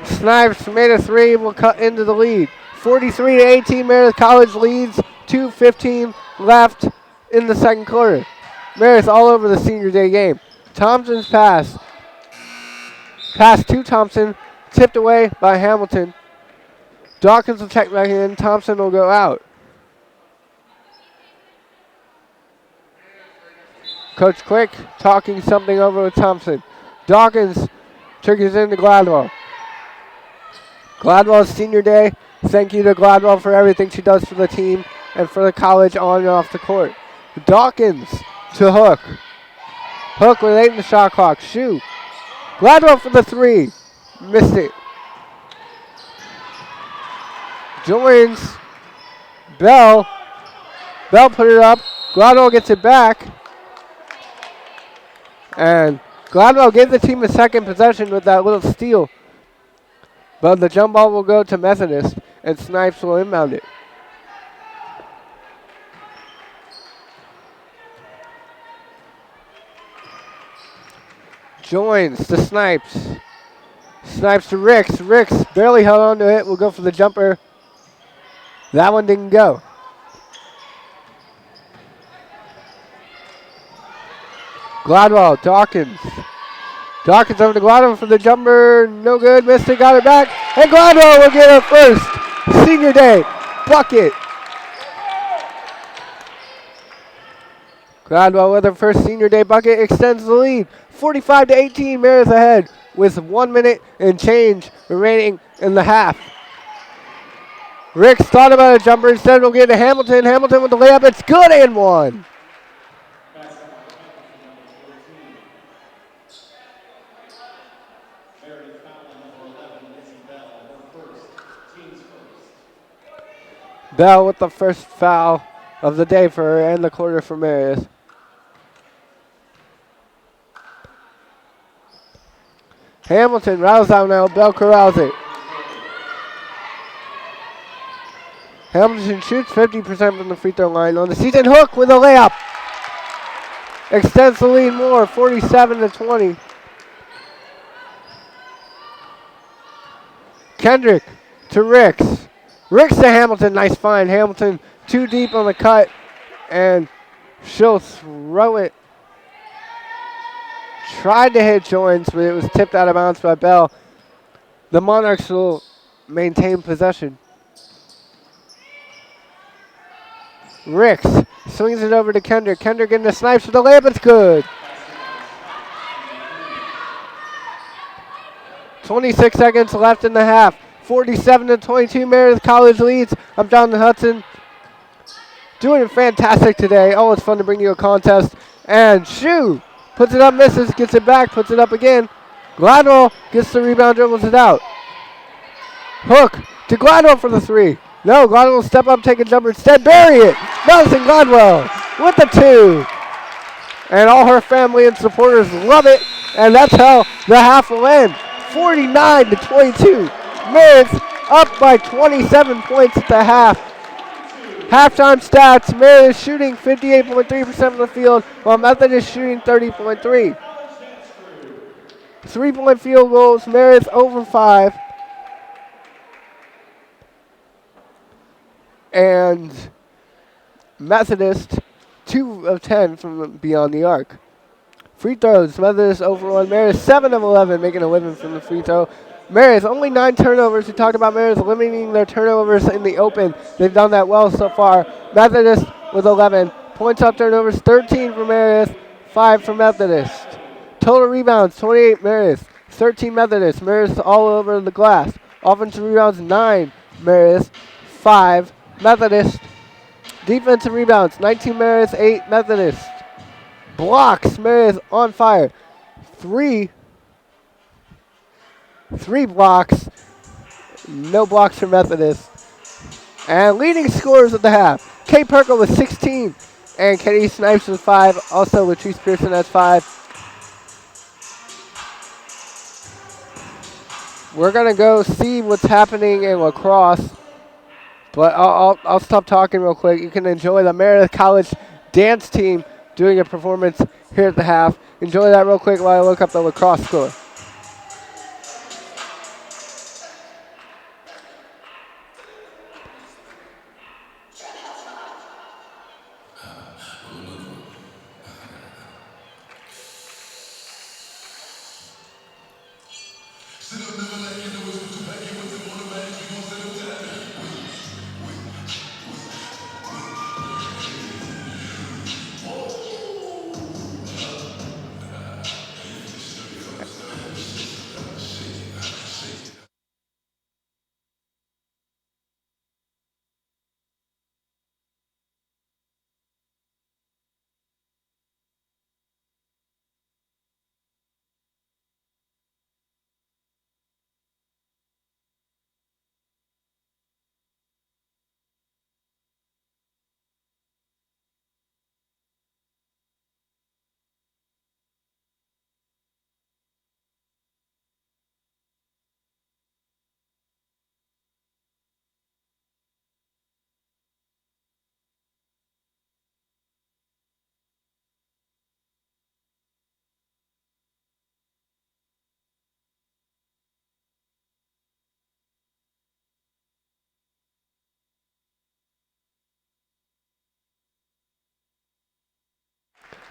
Snipes made a three. Will cut into the lead. 43-18. Meredith College leads. 2:15 left in the second quarter. Meredith all over the senior day game. Thompson's pass. Pass to Thompson. Tipped away by Hamilton. Dawkins will check back in. Thompson will go out. Coach Quick talking something over with Thompson. Dawkins Triggers into Gladwell. Gladwell's senior day. Thank you to Gladwell for everything she does for the team and for the college on and off the court. Dawkins to Hook. Hook with 8 in the shot clock. Shoot. Gladwell for the 3. Missed it. Joins. Bell. Bell put it up. Gladwell gets it back. And Gladwell gave the team a second possession with that little steal. But the jump ball will go to Methodist, and Snipes will inbound it. Joins to Snipes. Snipes to Ricks. Ricks barely held on to it. Will go for the jumper. That one didn't go. Gladwell, Dawkins. Dawkins over to Gladwell for the jumper. No good. Missed it. Got it back. And Gladwell will get her first senior day bucket. Gladwell with her first senior day bucket extends the lead. 45-18. Meredith ahead with 1 minute and change remaining in the half. Ricks thought about a jumper. Instead, we'll get to Hamilton. Hamilton with the layup. It's good and one. Bell with the first foul of the day for her and the quarter for Meredith. Hamilton rattles out now. Bell corrals it. Hamilton shoots 50% from the free throw line on the season. Hook with a layup. Extends the lead more, 47-20. Kendrick to Ricks. Ricks to Hamilton. Nice find. Hamilton too deep on the cut, and she'll throw it. Tried to hit Joins, but it was tipped out of bounds by Bell. The Monarchs will maintain possession. Ricks swings it over to Kendrick. Kendrick into Snipes for the layup. It's good. 26 seconds left in the half. 47-22. Meredith College leads. I'm Jonathan Hudson. Doing fantastic today. Oh, it's fun to bring you a contest. And shoot. Puts it up, misses, gets it back, puts it up again. Gladwell gets the rebound, dribbles it out. Hook to Gladwell for the 3. No, Gladwell will step up, take a jumper, instead bury it. Madison Gladwell with the 2. And all her family and supporters love it. And that's how the half will end. 49-22. Meredith up by 27 points at the half. Halftime stats, Meredith shooting 58.3% from the field, while Methodist shooting 30.3%. 3-point field goals, Meredith over 5. And Methodist 2 of 10 from beyond the arc. Free throws, Methodist over 1, Meredith 7 of 11, making a living from the free throw. Meredith, only 9 turnovers. We talked about Meredith limiting their turnovers in the open. They've done that well so far. Methodist with 11. Points off turnovers, 13 for Meredith, 5 for Methodist. Total rebounds, 28 Meredith, 13 Methodist. Meredith all over the glass. Offensive rebounds, 9 Meredith, 5 Methodist. Defensive rebounds, 19 Meredith, 8 Methodist. Blocks, Meredith on fire. 3 blocks. No blocks for Methodist. And leading scorers at the half. Kay Perkle with 16. And Kenny Snipes with 5. Also Latrice Pearson has 5. We're going to go see what's happening in lacrosse. But I'll stop talking real quick. You can enjoy the Meredith College dance team doing a performance here at the half. Enjoy that real quick while I look up the lacrosse score.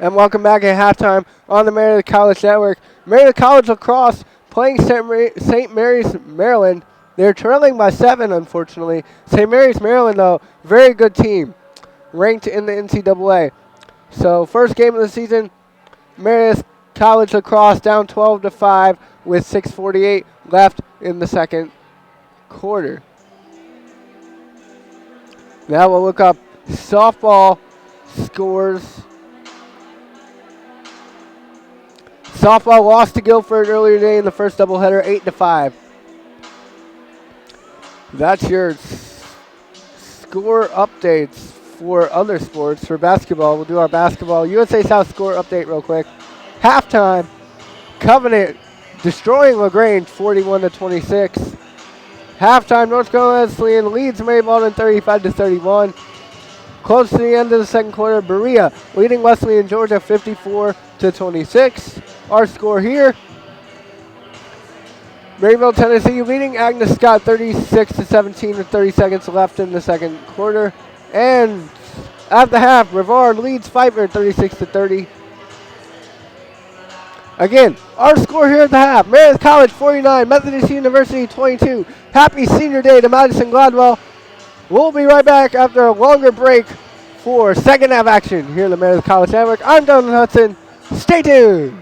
And welcome back at halftime on the Meredith College Network. Meredith College lacrosse playing St. Mary's, Maryland. They're trailing by 7, unfortunately. St. Mary's, Maryland, though, very good team, ranked in the NCAA. So first game of the season, Meredith College lacrosse down 12-5 with 6:48 left in the second quarter. Now we'll look up softball scores. Softball lost to Guilford earlier today in the first doubleheader, 8-5. That's your score updates for other sports. For basketball, we'll do our basketball USA South score update real quick. Halftime, Covenant destroying LaGrange 41-26. Halftime, North Carolina Wesleyan leads Mary Baldwin 35-31. Close to the end of the second quarter, Berea leading Wesleyan Georgia 54-26. Our score here, Maryville, Tennessee leading Agnes Scott 36-17 with 30 seconds left in the second quarter. And at the half, Brevard leads Pfeiffer 36-30. Again, our score here at the half, Meredith College 49, Methodist University 22. Happy senior day to Madison Gladwell. We'll be right back after a longer break for second half action here in the Meredith College Network. I'm Jonathan Hudson. Stay tuned.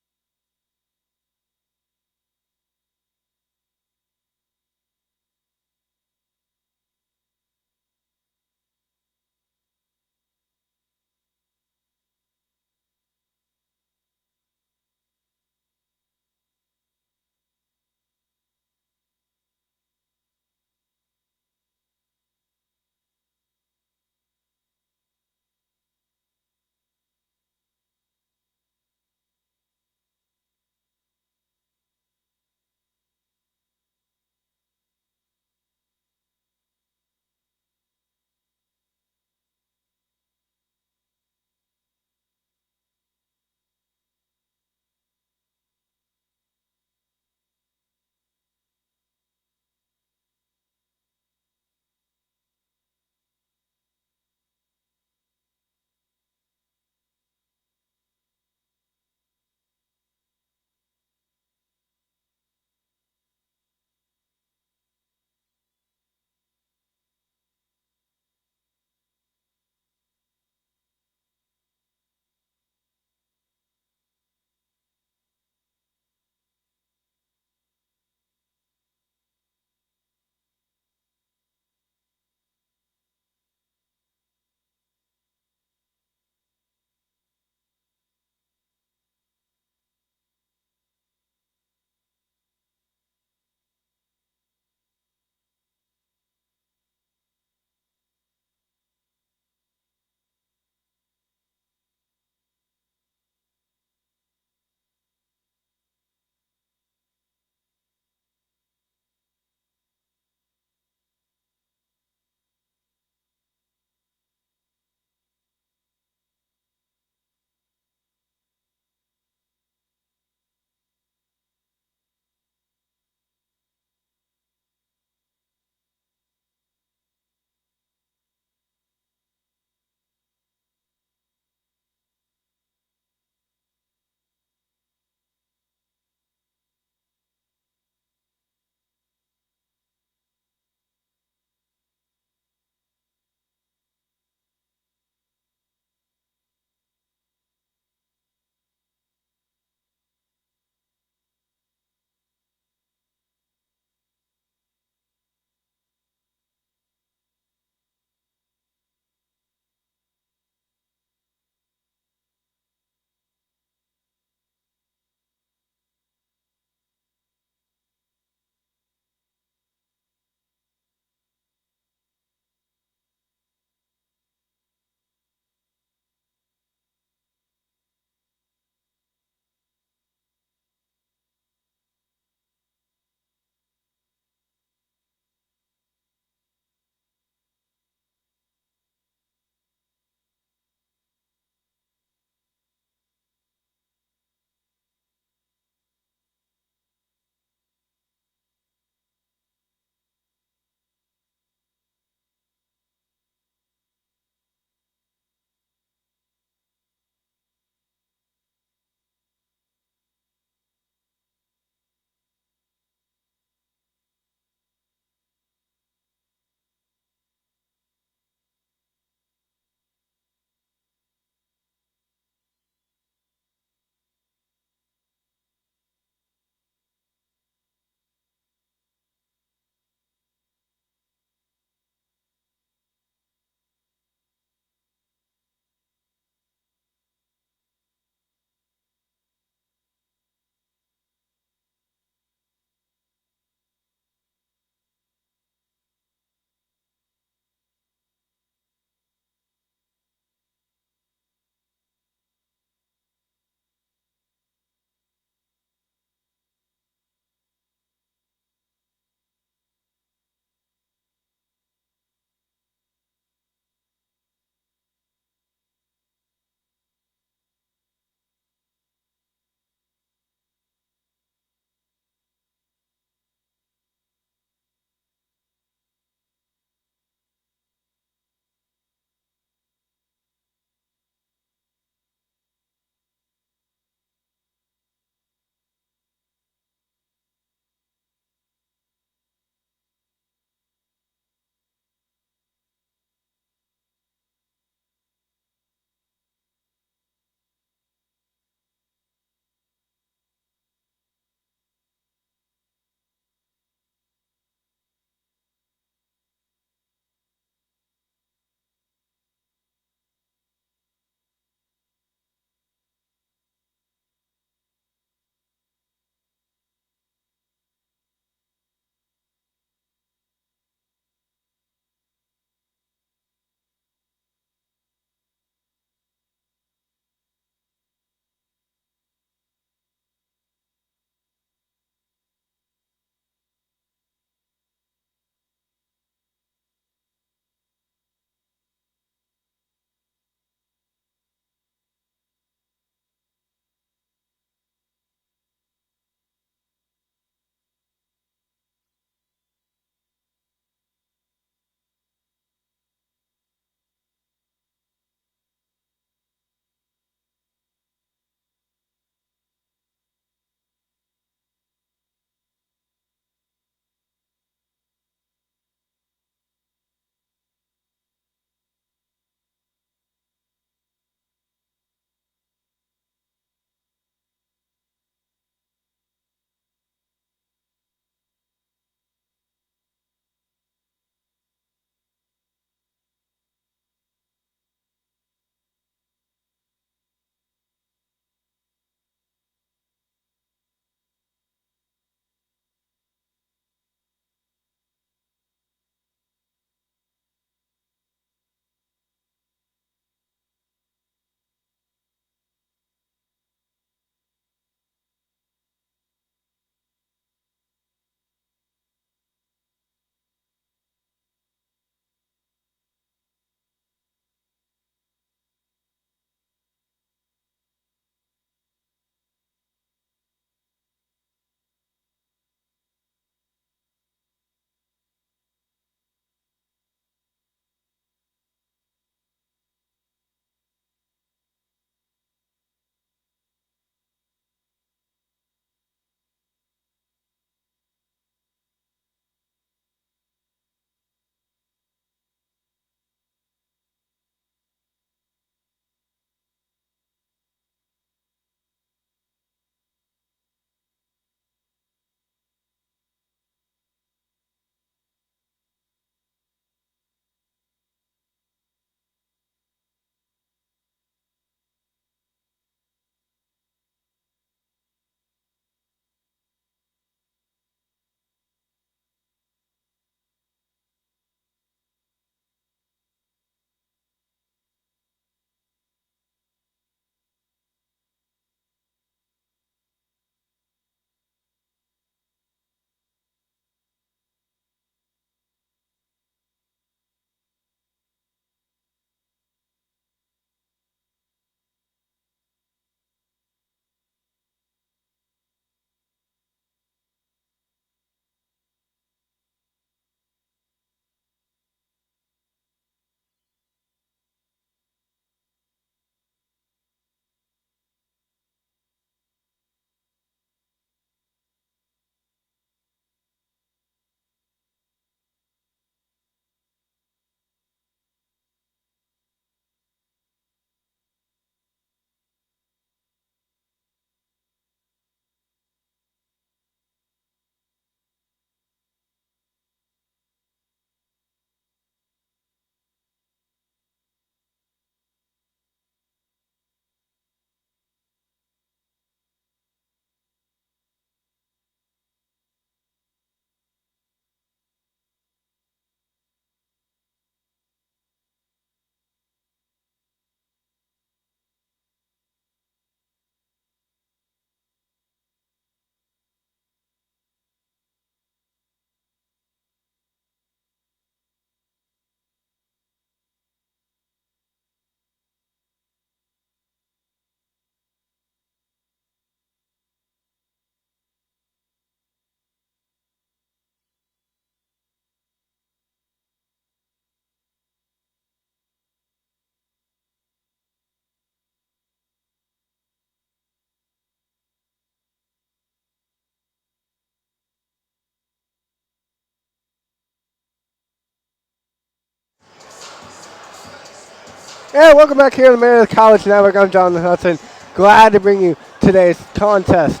And welcome back here to the Meredith College Network. I'm Jonathan Hudson. Glad to bring you today's contest.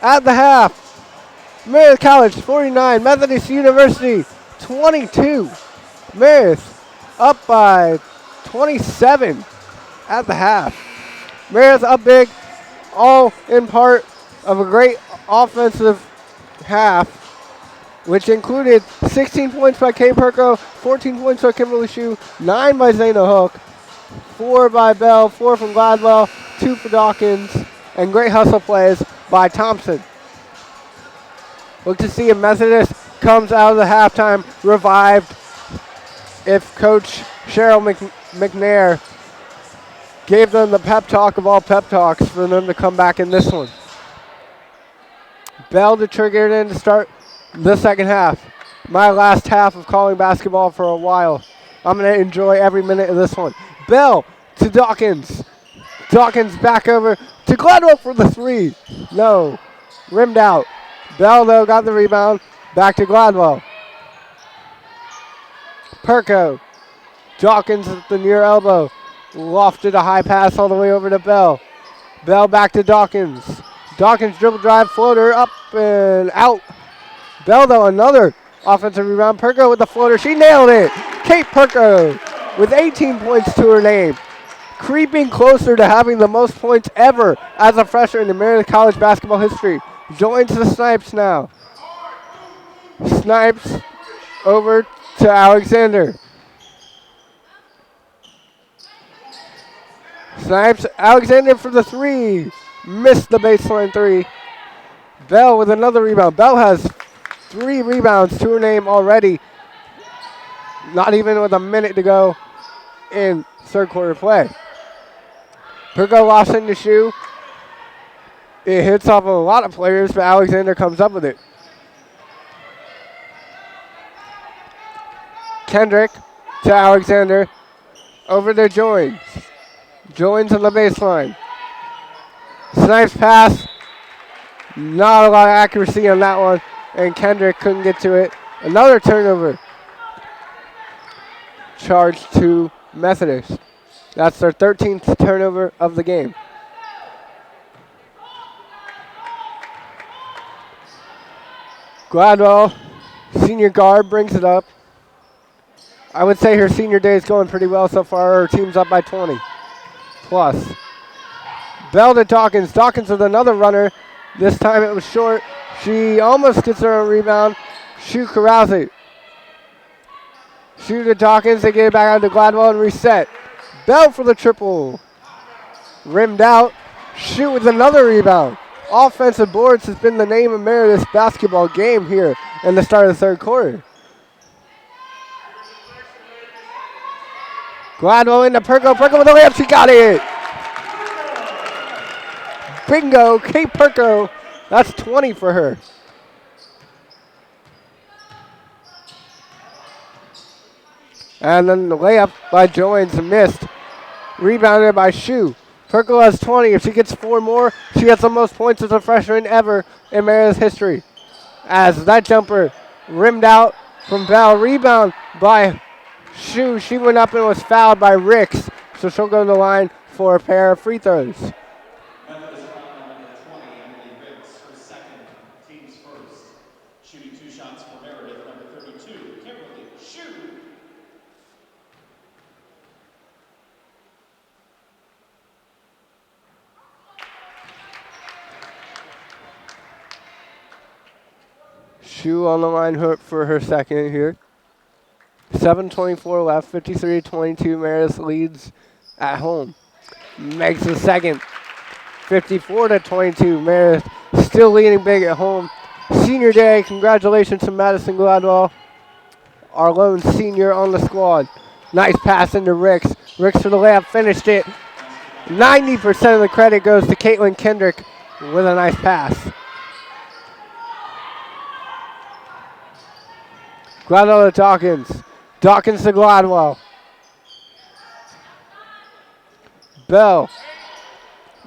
At the half, Meredith College 49, Methodist University 22. Meredith up by 27 at the half. Meredith up big, all in part of a great offensive half, which included 16 points by Kay Perko, 14 points by Kimberly Shue, 9 by Zayna Hook, 4 by Bell, 4 from Gladwell, 2 for Dawkins, and great hustle plays by Thompson. Look to see if Methodist comes out of the halftime revived, if Coach Cheryl McNair gave them the pep talk of all pep talks for them to come back in this one. Bell to trigger it in to start the second half. My last half of calling basketball for a while. I'm going to enjoy every minute of this one. Bell to Dawkins. Dawkins back over to Gladwell for the three. No. Rimmed out. Bell, though, got the rebound. Back to Gladwell. Perko. Dawkins at the near elbow. Lofted a high pass all the way over to Bell. Bell back to Dawkins. Dawkins dribble drive, floater up and out. Bell, though, another offensive rebound. Perko with the floater. She nailed it. Kate Perko with 18 points to her name. Creeping closer to having the most points ever as a freshman in Meredith College basketball history. Joins the Snipes now. Snipes over to Alexander. Snipes, Alexander for the three. Missed the baseline three. Bell with another rebound. Bell has 3 rebounds to her name already. Not even with a minute to go in third quarter play. Perko lofts into Shue. It hits off of a lot of players, but Alexander comes up with it. Kendrick to Alexander. Over to Joins. Joins on the baseline. Snipes pass. Not a lot of accuracy on that one, and Kendrick couldn't get to it. Another turnover. Charge to Methodist. That's their 13th turnover of the game. Gladwell, senior guard, brings it up. I would say her senior day is going pretty well so far. Her team's up by 20 plus. Bell to Dawkins. Dawkins with another runner. This time it was short. She almost gets her own rebound. Shue corrals it. Shue to Dawkins. They get it back out to Gladwell and reset. Bell for the triple. Rimmed out. Shue with another rebound. Offensive boards has been the name of Meredith's basketball game here in the start of the third quarter. Gladwell into Perko. Perko with the layup. She got it. Bingo. Kate Perko. That's 20 for her. And then the layup by Joins missed. Rebounded by Shue. Perko has 20. If she gets 4 more, she gets the most points as a freshman ever in Meredith's history. As that jumper rimmed out from Bell. Rebound by Shue. She went up and was fouled by Ricks. So she'll go to the line for a pair of free throws. Shue on the line for her second here. 7:24 left, 53-22. Meredith leads at home. Makes the second. 54-22. Meredith still leading big at home. Senior day. Congratulations to Madison Gladwell, our lone senior on the squad. Nice pass into Ricks. Ricks for the layup. Finished it. 90% of the credit goes to Caitlin Kendrick with a nice pass. Gladwell to Dawkins. Dawkins to Gladwell. Bell.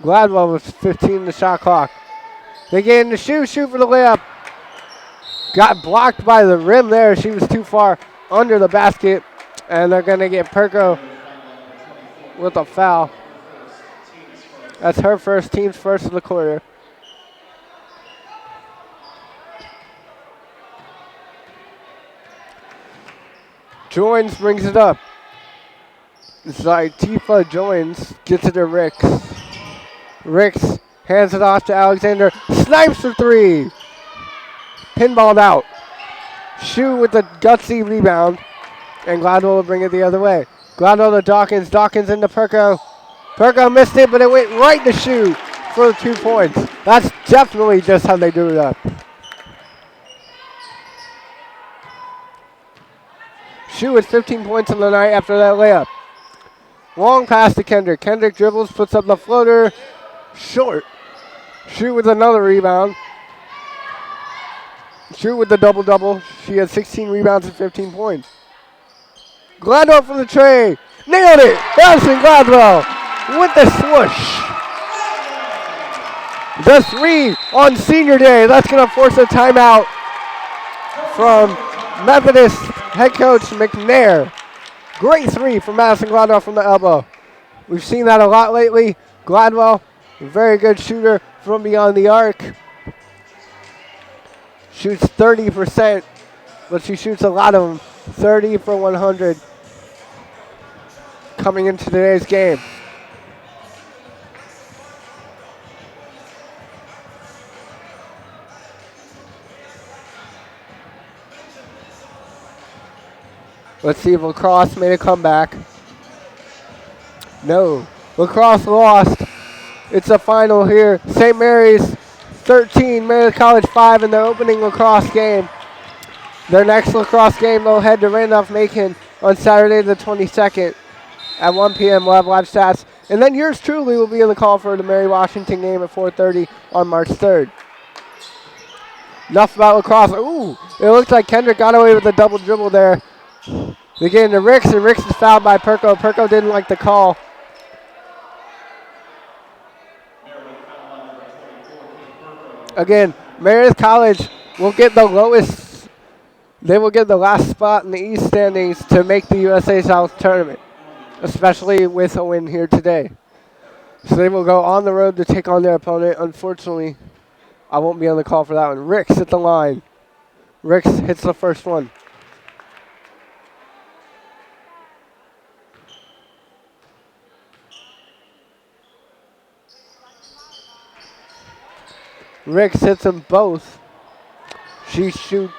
Gladwell with 15 in the shot clock. They get in the Shue for the layup. Got blocked by the rim there. She was too far under the basket. And they're going to get Perko with a foul. That's her first, team's first of the quarter. Joins brings it up. Tifa Joins gets it to Ricks. Ricks hands it off to Alexander. Snipes for three. Pinballed out. Shu with the gutsy rebound. And Gladwell will bring it the other way. Gladwell to Dawkins. Dawkins into Perko. Perko missed it, but it went right to Shu for the 2 points. That's definitely just how they do it up. Shu with 15 points in the night after that layup. Long pass to Kendrick. Kendrick dribbles, puts up the floater. Short. Shu with another rebound. Shu with the double-double. She had 16 rebounds and 15 points. Gladwell from the tray. Nailed it. Madison Gladwell with the swoosh. The three on senior day. That's going to force a timeout from Methodist head coach McNair. Great three from Madison Gladwell from the elbow. We've seen that a lot lately. Gladwell, a very good shooter from beyond the arc. Shoots 30%, but she shoots a lot of them. 30 for 100 coming into today's game. Let's see if Lacrosse made a comeback. No, Lacrosse lost. It's a final here. St. Mary's 13, Meredith College 5 in their opening lacrosse game. Their next lacrosse game, they'll head to Randolph-Macon on Saturday the 22nd at 1 p.m. We'll have live stats. And then yours truly will be in the call for the Mary Washington game at 4:30 on March 3rd. Enough about lacrosse. Ooh, it looks like Kendrick got away with a double dribble there. They get into Ricks, and Ricks is fouled by Perko. Perko didn't like the call. Again, Meredith College will get the lowest. They will get the last spot in the East standings to make the USA South tournament, especially with a win here today. So they will go on the road to take on their opponent. Unfortunately, I won't be on the call for that one. Ricks at the line. Ricks hits the first one. Ricks hits them both. She shoots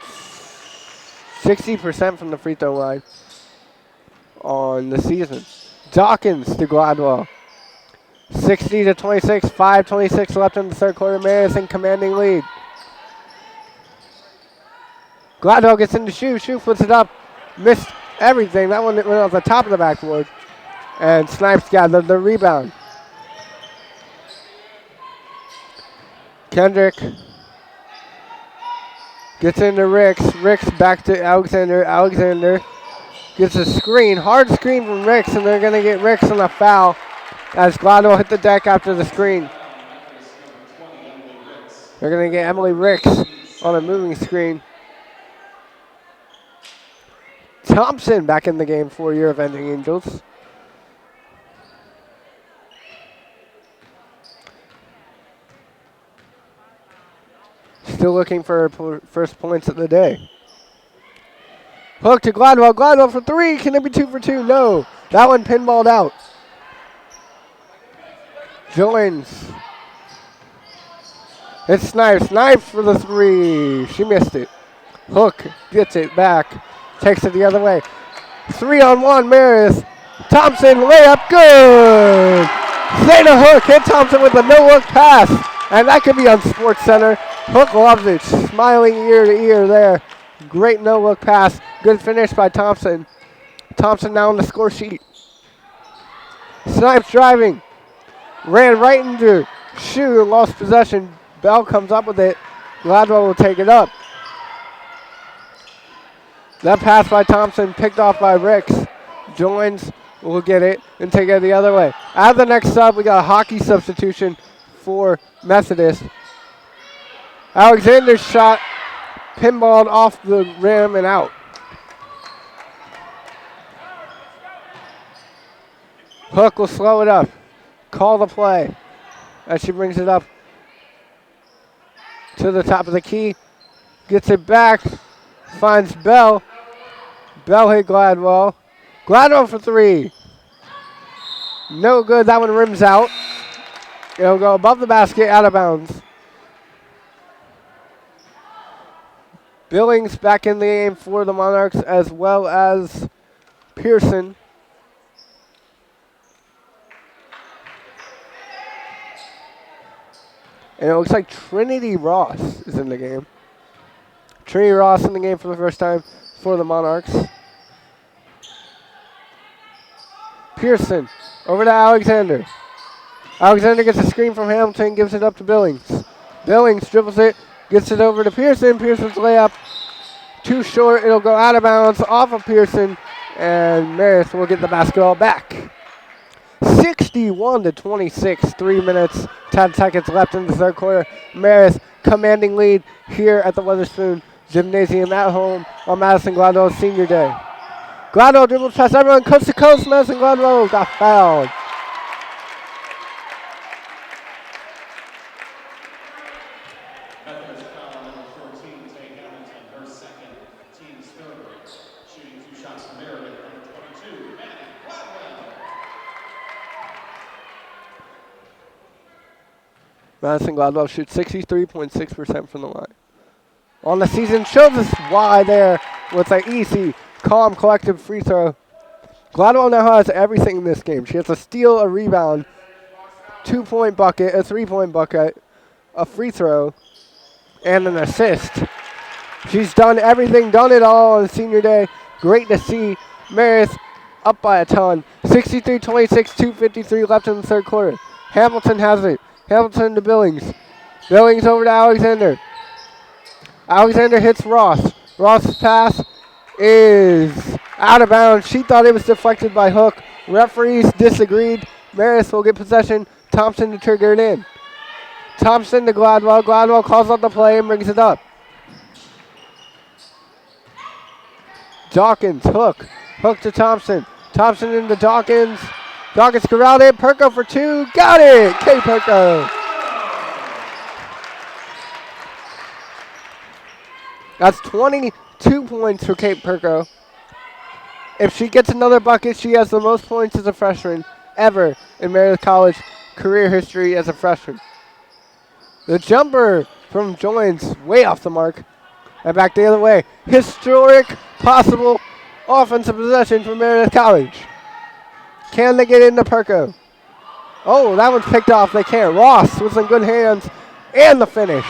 60% from the free throw line on the season. Dawkins to Gladwell. 60-26, 5:26 left in the third quarter. Madison commanding lead. Gladwell gets into Shu. Shu puts it up. Missed everything. That one went off the top of the backboard. And Snipes got the rebound. Kendrick gets into Ricks. Ricks back to Alexander. Alexander gets a screen. Hard screen from Ricks, and they're going to get Ricks on a foul as Gladwell hit the deck after the screen. They're going to get Emily Ricks on a moving screen. Thompson back in the game for your Avenging Angels. Still looking for her first points of the day. Hook to Gladwell. Gladwell for three. Can it be 2 for 2? No. That one pinballed out. Joins. It's Snipes. Snipes for the three. She missed it. Hook gets it back. Takes it the other way. 3-on-1, Meredith. Thompson, layup, good. Zayna Hook hit Thompson with a no-look pass. And that could be on Sports Center. Hook loves it. Smiling ear to ear there. Great no-look pass. Good finish by Thompson. Thompson now on the score sheet. Snipes driving. Ran right into Shu. Lost possession. Bell comes up with it. Gladwell will take it up. That pass by Thompson picked off by Ricks. Joins will get it and take it the other way. At the next sub, we got a hockey substitution for Methodist. Alexander's shot pinballed off the rim and out. Hook will slow it up. Call the play as she brings it up to the top of the key. Gets it back. Finds Bell. Bell hit Gladwell. Gladwell for three. No good. That one rims out. It'll go above the basket, out of bounds. Billings back in the game for the Monarchs, as well as Pearson. And it looks like Trinity Ross is in the game. Trinity Ross in the game for the first time for the Monarchs. Pearson over to Alexander. Alexander gets a screen from Hamilton, gives it up to Billings. Billings dribbles it, gets it over to Pearson. Pearson's layup too short. It'll go out of bounds off of Pearson, and Meredith will get the basketball back. 61-26, 3 minutes, 10 seconds left in the third quarter. Meredith commanding lead here at the Weatherspoon Gymnasium at home on Madison Gladwell's senior day. Gladwell dribbles past everyone, coast to coast. Madison Gladwell got fouled. Methodist College number 14, Tay Hamilton, her second team third. Shooting 2 shots from Meredith, number 22, Madison Gladwell. Madison Gladwell shoots 63.6% from the line. On the season, shows us why there with an easy, calm, collective free throw. Gladwell now has everything in this game. She has a steal, a rebound, 2-point bucket, a 3-point bucket, a free throw, and an assist. She's done everything, done it all on senior day. Great to see. Meredith up by a ton. 63-26, 2:53 left in the third quarter. Hamilton has it. Hamilton to Billings. Billings over to Alexander. Alexander hits Ross. Ross's pass is out of bounds. She thought it was deflected by Hook. Referees disagreed. Meredith will get possession. Thompson to trigger it in. Thompson to Gladwell. Gladwell calls out the play and brings it up. Dawkins, Hook. Hook to Thompson. Thompson into Dawkins. Dawkins corralled it. Perko for two. Got it! Kay Perko. That's 22 points for Kate Perko. If she gets another bucket, she has the most points as a freshman ever in Meredith College career history as a freshman. The jumper from Joins way off the mark. And back the other way. Historic possible offensive possession for Meredith College. Can they get into Perko? Oh, that one's picked off. They can't. Ross with some good hands and the finish.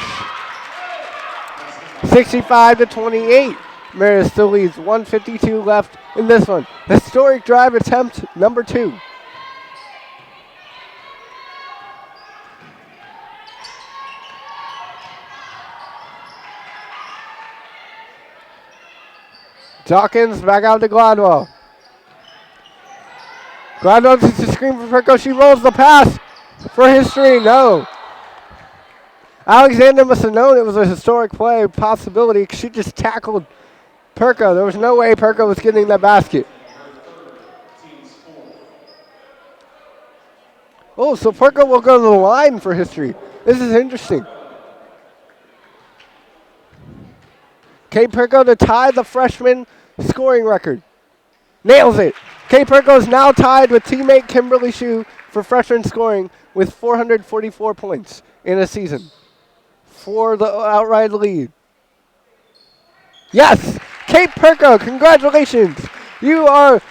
65-28. Meredith still leads. 1:52 left in this one. Historic drive attempt number 2. Dawkins back out to Gladwell. Gladwell gets the screen for Perko. She rolls the pass for history. No. Alexander must have known it was a historic play possibility. She just tackled Perko. There was no way Perko was getting that basket. Oh, so Perko will go to the line for history. This is interesting. Kate Perko to tie the freshman scoring record. Nails it. Kate Perko is now tied with teammate Kimberly Shue for freshman scoring with 444 points in a season for the outright lead. Yes, Kate Perko, congratulations. You are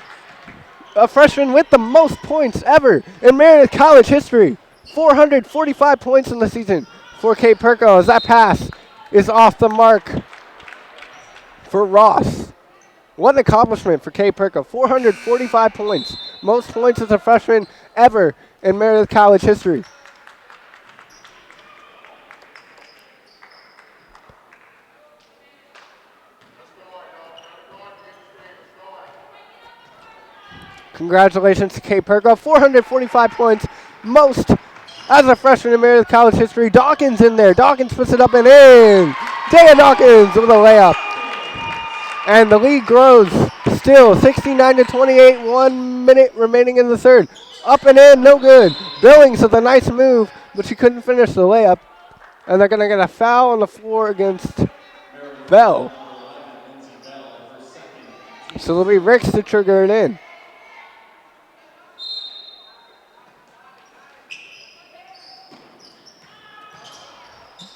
a freshman with the most points ever in Meredith College history. 445 points in the season for Kate Perko as that pass is off the mark for Ross. What an accomplishment for Kate Perko. 445 points. Most points as a freshman ever in Meredith College history. Congratulations to Kate Perko. 445 points. Most as a freshman in Meredith College history. Dawkins in there. Dawkins puts it up and in. Dana Dawkins with a layup. And the lead grows still. 69-28. 1 minute remaining in the third. Up and in, no good. Billings with a nice move, but she couldn't finish the layup. And they're going to get a foul on the floor against Bell. So it'll be Ricks to trigger it in.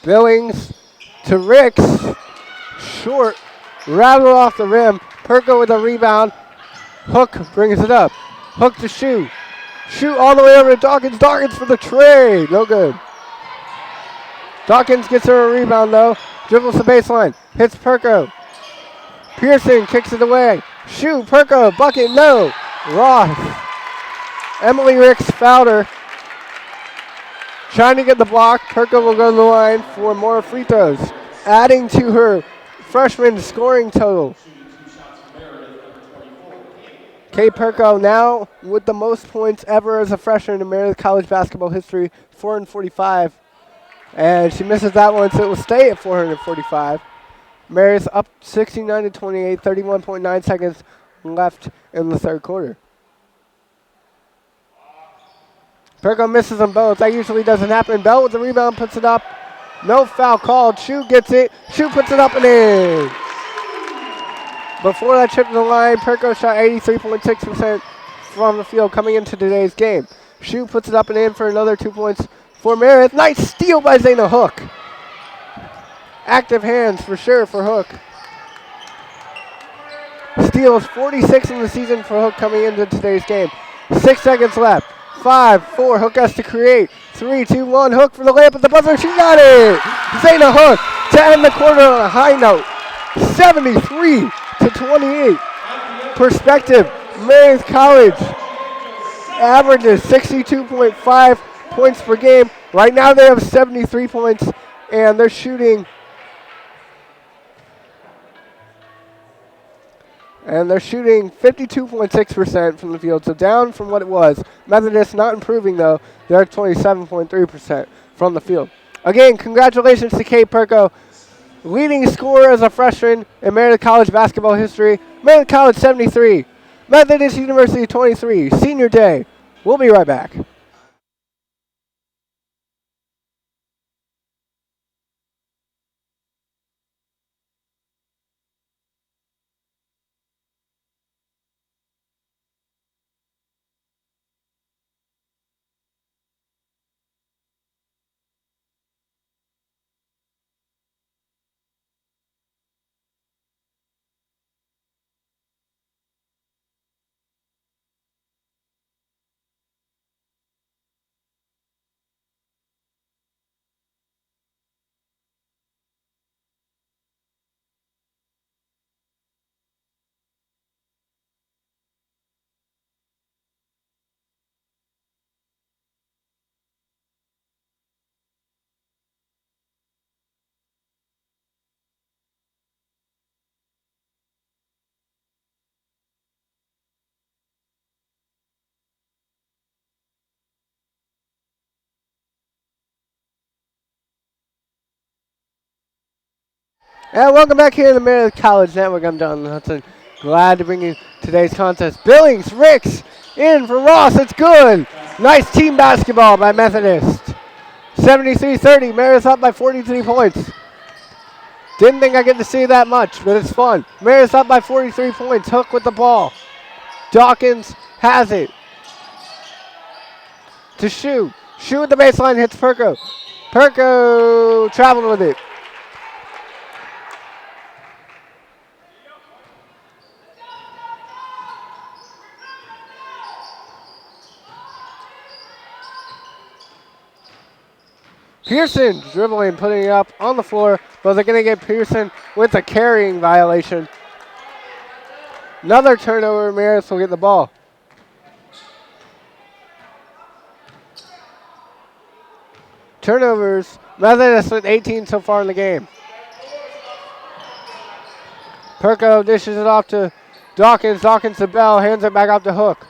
Billings to Ricks. Short. Rattled off the rim. Perko with a rebound. Hook brings it up. Hook to Shoe. Shoe all the way over to Dawkins. Dawkins for the tray. No good. Dawkins gets her a rebound though. Dribbles the baseline. Hits Perko. Pearson kicks it away. Shoe. Perko. Bucket. No. Ross. Emily Ricks fouled her. Trying to get the block. Perko will go to the line for more free throws. Adding to her freshman scoring total. Kay Perko now with the most points ever as a freshman in Meredith College basketball history, 445. And she misses that one, so it will stay at 445. Meredith up 69-28, 31.9 seconds left in the third quarter. Perko misses them both. That usually doesn't happen. Bell with the rebound, puts it up. No foul called. Shoe gets it. Shoe puts it up and in. Before that trip to the line, Perko shot 83.6% from the field coming into today's game. Shoe puts it up and in for another 2 points for Meredith. Nice steal by Zayna Hook. Active hands for sure for Hook. Steals 46 in the season for Hook coming into today's game. 6 seconds left. 5, 4, Hook has to create. 3, 2, 1, Hook for the layup at the buzzer. She got it! Zayna Hook to end the quarter on a high note. 73-28. Perspective, Meredith College averages 62.5 points per game. Right now they have 73 points, and they're shooting 52.6% from the field, so down from what it was. Methodist not improving, though. They're at 27.3% from the field. Again, congratulations to Kate Perko, leading scorer as a freshman in Meredith College basketball history. Meredith College 73, Methodist University 23, senior day. We'll be right back. And welcome back here to the Meredith College Network. I'm Jonathan Hudson. Glad to bring you today's contest. Billings, Ricks, in for Ross. It's good. Nice team basketball by Methodist. 73-30. Meredith up by 43 points. Didn't think I'd get to see that much, but it's fun. Meredith up by 43 points. Hook with the ball. Dawkins has it. To Shoe. Shoe at the baseline hits Perko. Perko traveled with it. Pearson dribbling, putting it up on the floor, but they're going to get Pearson with a carrying violation. Another turnover, Meredith will get the ball. Turnovers, Methodist with 18 so far in the game. Perko dishes it off to Dawkins. Dawkins to Bell, hands it back up to Hook.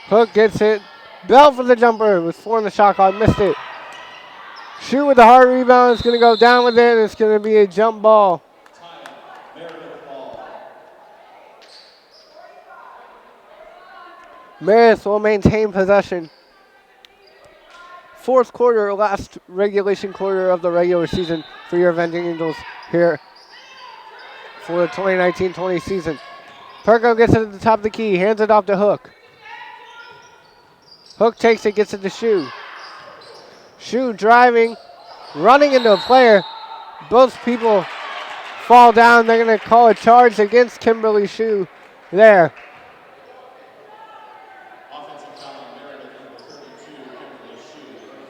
Hook gets it. Bell for the jumper with 4 in the shot clock. Missed it. Shoot with the hard rebound. It's going to go down with it. It's going to be a jump ball. Meredith will maintain possession. Fourth quarter, last regulation quarter of the regular season for your Avenging Angels here for the 2019-20 season. Perko gets it at the top of the key, hands it off to Hook. Hook takes it, gets it to Shu. Shu driving, running into a player. Both people fall down. They're going to call a charge against Kimberly Shu there. Offensive foul on Meredith, number 32, Kimberly Shu,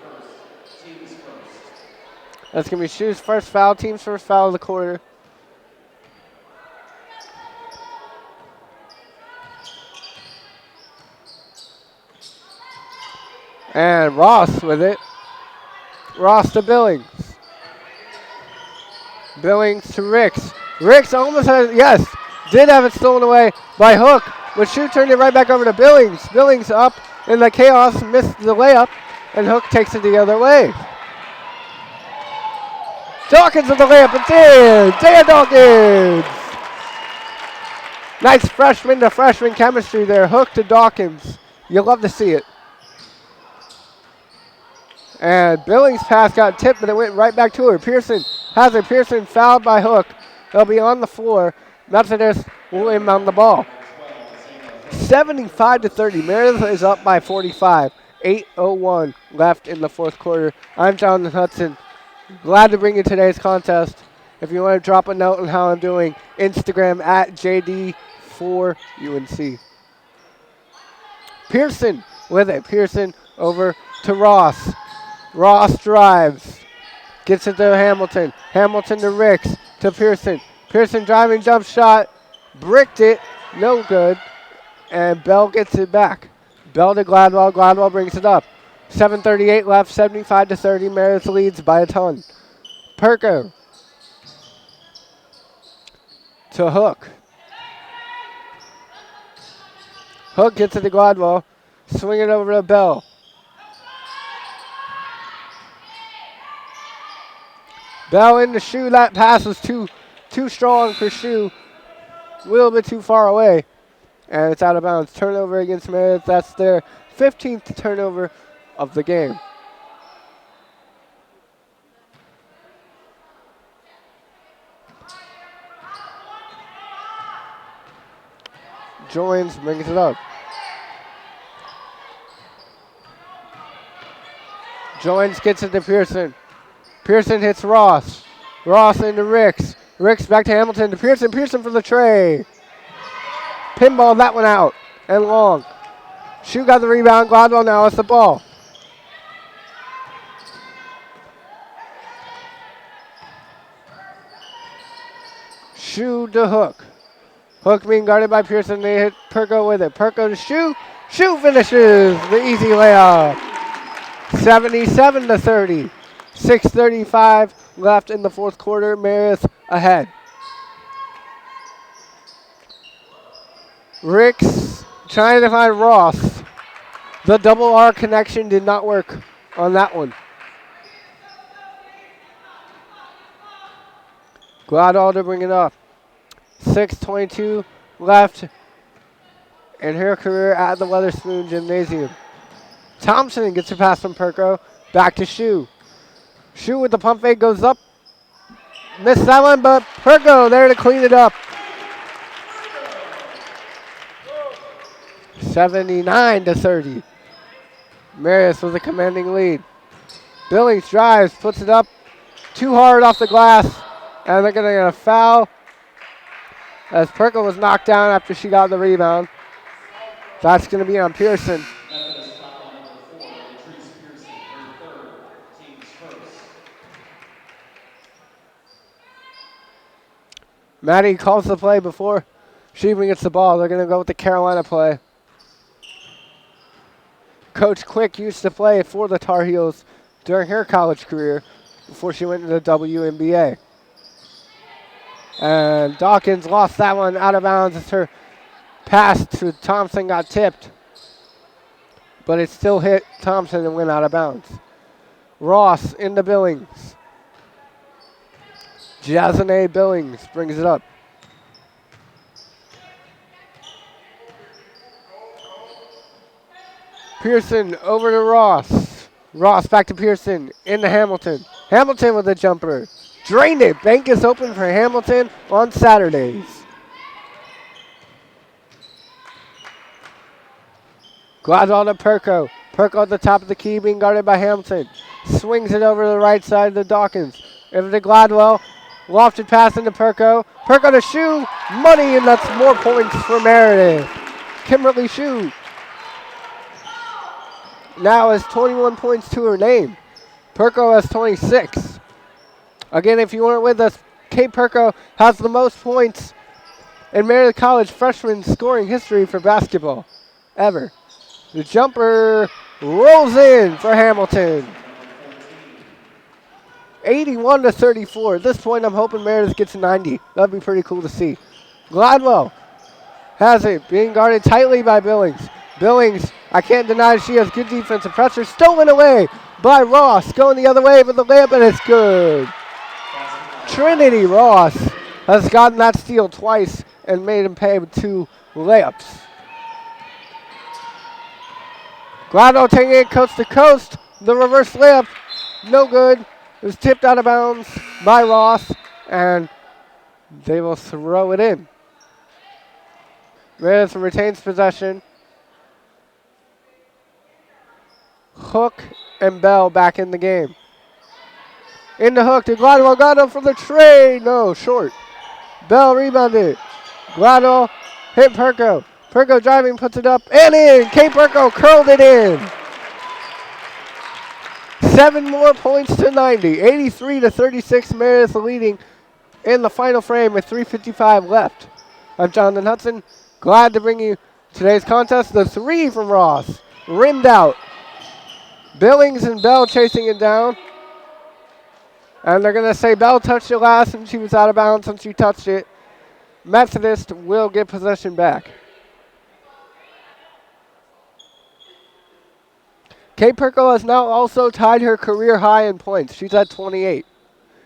her first, team's first. That's going to be Shu's first foul, team's first foul of the quarter. And Ross with it. Ross to Billings. Billings to Ricks. Ricks almost had, yes, did have it stolen away by Hook, but Shu turned it right back over to Billings. Billings up in the chaos, missed the layup, and Hook takes it the other way. Dawkins with the layup, it's in! Taya Dawkins! Nice freshman to freshman chemistry there. Hook to Dawkins. You'll love to see it. And Billings' pass got tipped, but it went right back to her. Pearson has it. Pearson fouled by Hook. They'll be on the floor. Methodist will inbound the ball. 75-30. Meredith is up by 45. 8:01 left in the fourth quarter. I'm Jonathan Hudson. Glad to bring you today's contest. If you want to drop a note on how I'm doing, Instagram at JD4UNC. Pearson with it. Pearson over to Ross. Ross drives. Gets it to Hamilton. Hamilton to Ricks. To Pearson. Pearson driving jump shot. Bricked it. No good. And Bell gets it back. Bell to Gladwell. Gladwell brings it up. 7:38 left. 75-30. Meredith leads by a ton. Perko. To Hook. Hook gets it to Gladwell. Swing it over to Bell. Bell into Shu. That pass was too strong for Shu. A little bit too far away. And it's out of bounds. Turnover against Meredith. That's their 15th turnover of the game. Joins, brings it up. Joins gets it to Pearson. Pearson hits Ross. Ross into Ricks. Ricks back to Hamilton to Pearson. Pearson for the tray. Pinball that one out. And long. Shu got the rebound. Gladwell now has the ball. Shu to Hook. Hook being guarded by Pearson. They hit Perko with it. Perko to Shu. Shu finishes the easy layup. 77-30. 6:35 left in the fourth quarter. Meredith ahead. Ricks trying to find Ross. The double R connection did not work on that one. Gladwell to bring it up. 6:22 left in her career at the Weatherspoon Gymnasium. Thompson gets a pass from Perko. Back to Shu. Shu with the pump fake goes up. Missed that one, but Perko there to clean it up. 79-30. Meredith with a commanding lead. Billings drives, puts it up too hard off the glass, and they're going to get a foul as Perko was knocked down after she got the rebound. That's going to be on Pearson. Methodist foul on number 4, Latrice Pearson, her third, team's first. Maddie calls the play before she even gets the ball. They're going to go with the Carolina play. Coach Quick used to play for the Tar Heels during her college career before she went to the WNBA. And Dawkins lost that one out of bounds as her pass to Thompson got tipped. But it still hit Thompson and went out of bounds. Ross into Billings. Jasonay Billings brings it up. Pearson over to Ross. Ross back to Pearson into Hamilton. Hamilton with a jumper. Drained it. Bank is open for Hamilton on Saturdays. Gladwell to Perko. Perko at the top of the key being guarded by Hamilton. Swings it over to the right side to Dawkins. Over to Gladwell. Lofted pass into Perko. Perko to Shoe. Money, and that's more points for Meredith. Kimberly Shoe now has 21 points to her name. Perko has 26. Again, if you weren't with us, Kate Perko has the most points in Meredith College freshman scoring history for basketball ever. The jumper rolls in for Hamilton. 81-34. At this point, I'm hoping Meredith gets 90. That'd be pretty cool to see. Gladwell has it, being guarded tightly by Billings. Billings, I can't deny she has good defensive pressure. Stolen away by Ross. Going the other way with the layup, and it's good. Trinity Ross has gotten that steal twice and made him pay with 2 layups. Gladwell taking it coast to coast. The reverse layup, no good. It was tipped out of bounds by Ross, and they will throw it in. Meredith retains possession. Hook and Bell back in the game. In the hook to Gladwell. Gladwell for the trade. No, short. Bell rebounded. Gladwell hit Perko. Perko driving, puts it up and in. Kate Perko curled it in. 7 more points to 90. 83-36. Meredith leading in the final frame with 3:55 left. I'm Jonathan Hudson. Glad to bring you today's contest. The 3 from Ross. Rimmed out. Billings and Bell chasing it down. And they're going to say Bell touched it last and she was out of bounds since she touched it. Methodist will get possession back. Kate Perko has now also tied her career high in points. She's at 28.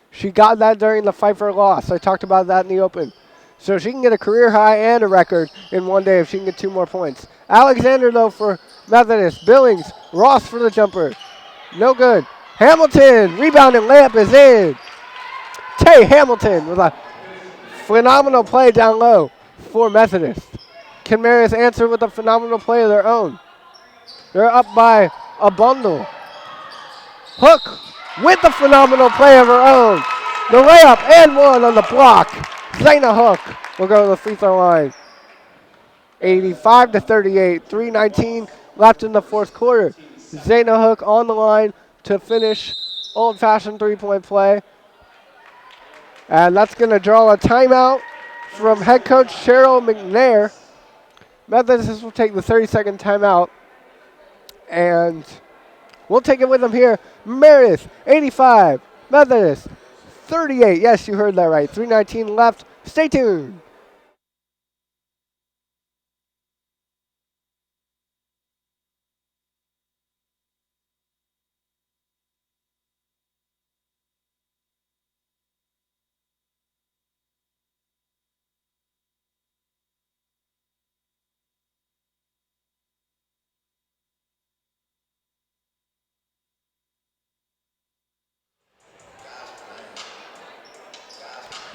She got that during the fight for a loss. I talked about that in the open. So she can get a career high and a record in one day if she can get 2 more points. Alexander, though, for Methodist. Billings, Ross for the jumper. No good. Hamilton, rebounding layup is in. Tay Hamilton with a phenomenal play down low for Methodist. Can Meredith answer with a phenomenal play of their own? They're up by a bundle. Hook with the phenomenal play of her own. The layup and one on the block. Zayna Hook will go to the free throw line. 85-38. 3:19 left in the fourth quarter. Zayna Hook on the line to finish old-fashioned three-point play. And that's going to draw a timeout from head coach Cheryl McNair. Methodist will take the 30-second timeout. And we'll take it with them here. Meredith, 85. Methodist, 38. Yes, you heard that right. 3:19 left. Stay tuned.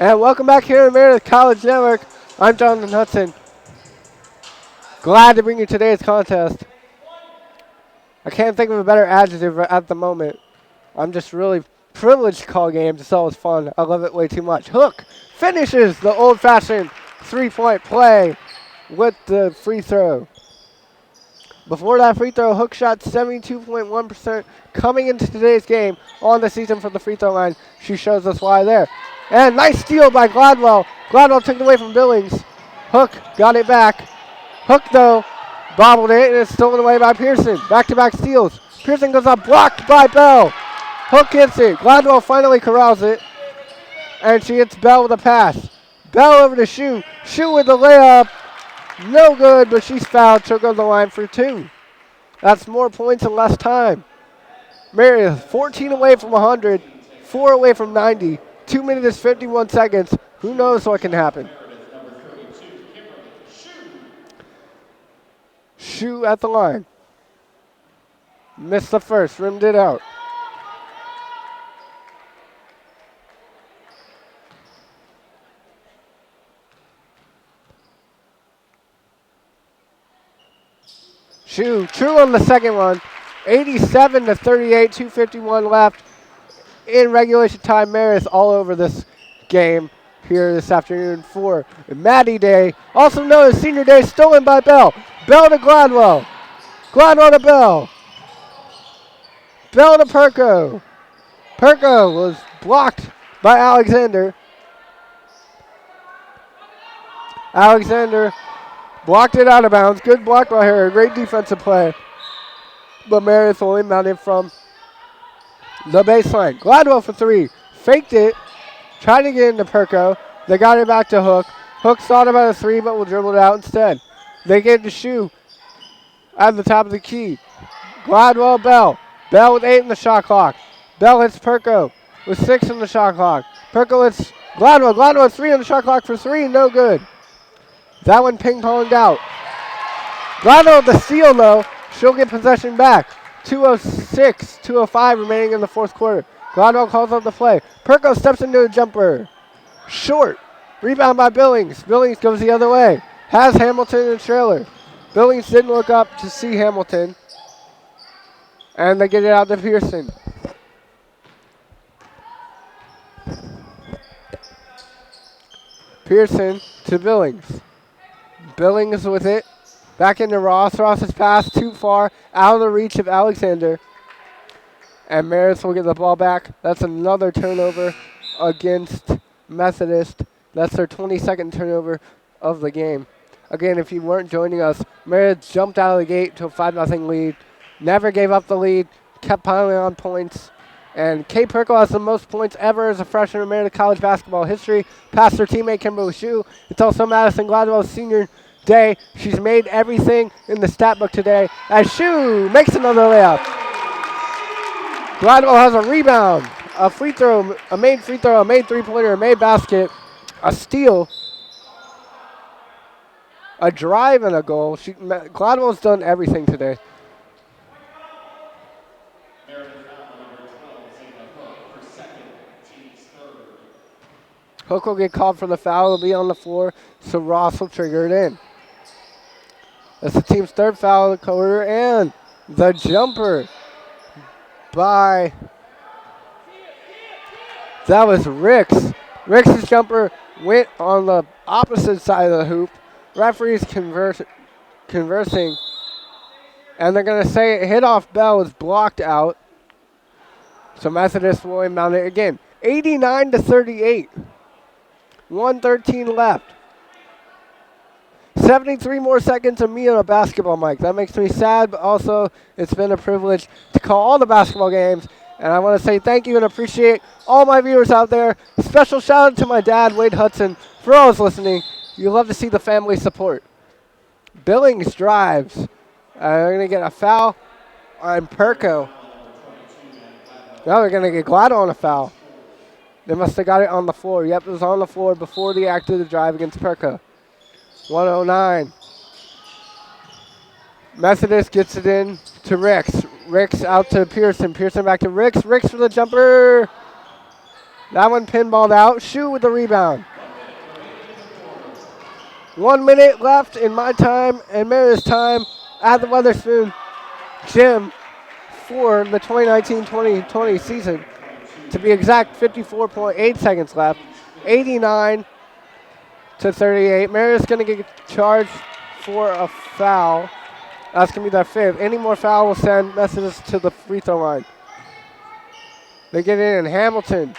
And welcome back here to Meredith College Network. I'm Jonathan Hudson. Glad to bring you today's contest. I can't think of a better adjective at the moment. I'm just really privileged to call games. It's always fun. I love it way too much. Hook finishes the old-fashioned three-point play with the free throw. Before that free throw, Hook shot 72.1% coming into today's game on the season from the free throw line. She shows us why there. And nice steal by Gladwell. Gladwell took it away from Billings. Hook got it back. Hook, though, bobbled it, and it's stolen away by Pearson. Back-to-back steals. Pearson goes up, blocked by Bell. Hook hits it. Gladwell finally corrals it. And she hits Bell with a pass. Bell over to Shoe. Shoe with the layup. No good, but she's fouled. She'll go to the line for 2. That's more points in less time. Meredith, 14 away from 100, 4 away from 90, 2 minutes 51 seconds. Who knows what can happen? Shoe at the line. Missed the first, rimmed it out. Shoe, true on the second one. 87 to 38, 2:51 left in regulation time. Meredith all over this game here this afternoon for Maddie Day, also known as Senior Day, stolen by Bell. Bell to Gladwell. Gladwell to Bell. Bell to Perko. Perko was blocked by Alexander. Alexander blocked it out of bounds. Good block by her. Great defensive play. But Meredith will inbound it from the baseline. Gladwell for three. Faked it. Tried to get into Perko. They got it back to Hook. Hook thought about a three, but will dribble it out instead. They get to Shoe at the top of the key. Gladwell, Bell. Bell with 8 in the shot clock. Bell hits Perko with 6 in the shot clock. Perko hits Gladwell. Gladwell with 3 in the shot clock for 3. No good. That one ping-ponged out. Gladwell with the steal, though. She'll get possession back. 2:06, 2:05 remaining in the fourth quarter. Gladwell calls up the play. Perko steps into a jumper. Short. Rebound by Billings. Billings goes the other way. Has Hamilton in the trailer. Billings didn't look up to see Hamilton. And they get it out to Pearson. Pearson to Billings. Billings with it. Back into Ross. Ross's pass too far. Out of the reach of Alexander. And Meredith will get the ball back. That's another turnover against Methodist. That's their 22nd turnover of the game. Again, if you weren't joining us, Meredith jumped out of the gate to a 5-0 lead. Never gave up the lead. Kept piling on points. And Kate Perko has the most points ever as a freshman in Meredith College basketball history. Past her teammate Kimberly Shue. It's also Madison Gladwell's senior day. She's made everything in the stat book today as Shue makes another layup. Gladwell has a rebound, a free throw, a made free throw, a made three-pointer, a made basket, a steal, a drive, and a goal. Gladwell's done everything today. Hook will get called for the foul. It'll be on the floor, so Ross will trigger it in. That's the team's third foul of the quarter, and the jumper by, that was Ricks. Ricks' jumper went on the opposite side of the hoop. Referees conversing, and they're going to say it hit off Bell, was blocked out. So Methodist will inbound it again. 89 to 38. 1:13 left. 73 more seconds of me on a basketball mic. That makes me sad, but also it's been a privilege to call all the basketball games. And I want to say thank you and appreciate all my viewers out there. Special shout out to my dad, Wade Hudson, for always listening. You love to see the family support. Billings drives. They're going to get a foul on Perko. Now they're going to get Gladwell on a foul. They must have got it on the floor. Yep, it was on the floor before the act of the drive against Perko. 109. Methodist gets it in to Ricks. Ricks out to Pearson. Pearson back to Ricks. Ricks for the jumper. That one pinballed out. Shue with the rebound. 1 minute left in my time and Meredith's time at the Weatherspoon Gym for the 2019-2020 season. To be exact, 54.8 seconds left. 89 to 38. Meredith's going to get charged for a foul. That's going to be their fifth. Any more foul will send Methodist to the free throw line. They get in. Hamilton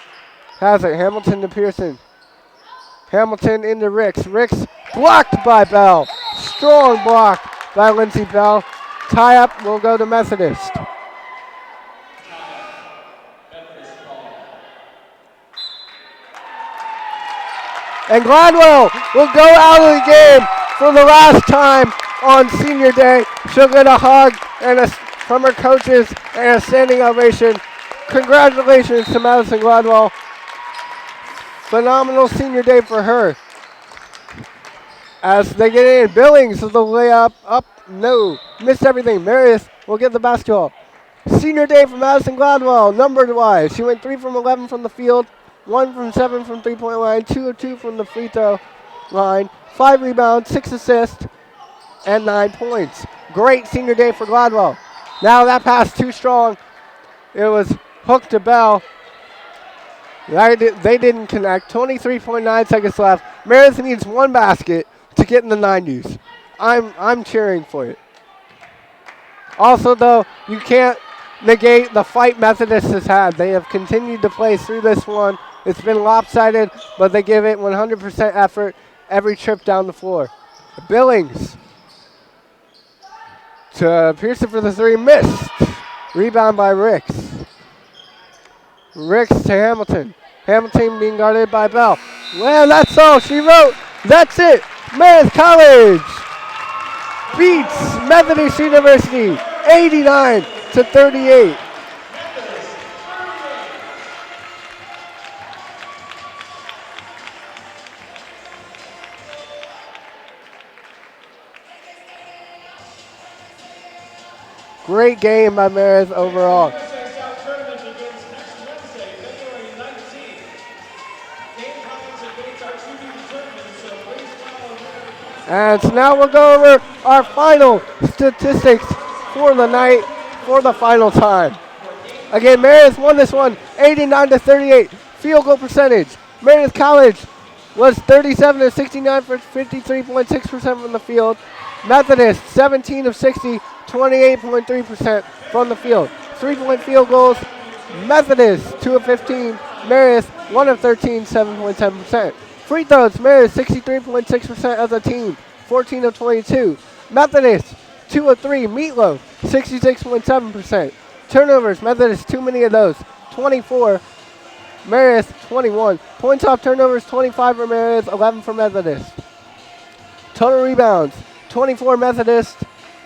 has it. Hamilton to Pearson. Hamilton into Ricks. Ricks blocked by Bell. Strong block by Lindsey Bell. Tie up will go to Methodist. And Gladwell will go out of the game for the last time on senior day. She'll get a hug and a from her coaches and a standing ovation. Congratulations to Madison Gladwell. Phenomenal senior day for her. As they get in, Billings with the layup, up, no, missed everything. Meredith will get the basketball. Senior day for Madison Gladwell, numbered wise. She went 3 from 11 from the field, 1 from 7 from three-point line, 2 of 2 from the free throw line, 5 rebounds, 6 assists, and 9 points. Great senior day for Gladwell. Now that pass too strong. It was hooked to Bell. They didn't connect. 23.9 seconds left. Meredith needs 1 basket to get in the 90s. I'm cheering for it. Also, though, you can't negate the fight Methodist has had. They have continued to play through this one. It's been lopsided, but they give it 100% effort every trip down the floor. Billings to Pearson for the 3, missed. Rebound by Ricks. Ricks to Hamilton. Hamilton being guarded by Bell. Well, that's all she wrote. That's it. Meredith College beats Methodist University 89-38. Great game by Meredith overall. And so now we'll go over our final statistics for the night for the final time. Again, Meredith won this one 89-38. Field goal percentage. Meredith College was 37 of 69 for 53.6% from the field. Methodist 17 of 60, 28.3% from the field. 3-point field goals. Methodist 2 of 15. Meredith 1 of 13, 7.7%. Free throws, Meredith 63.6% of the team, 14 of 22. Methodist 2 of 3. Meatloaf 66.7%. Turnovers, Methodist too many of those, 24. Meredith 21. Points off turnovers, 25 for Meredith, 11 for Methodist. Total rebounds, 24 Methodist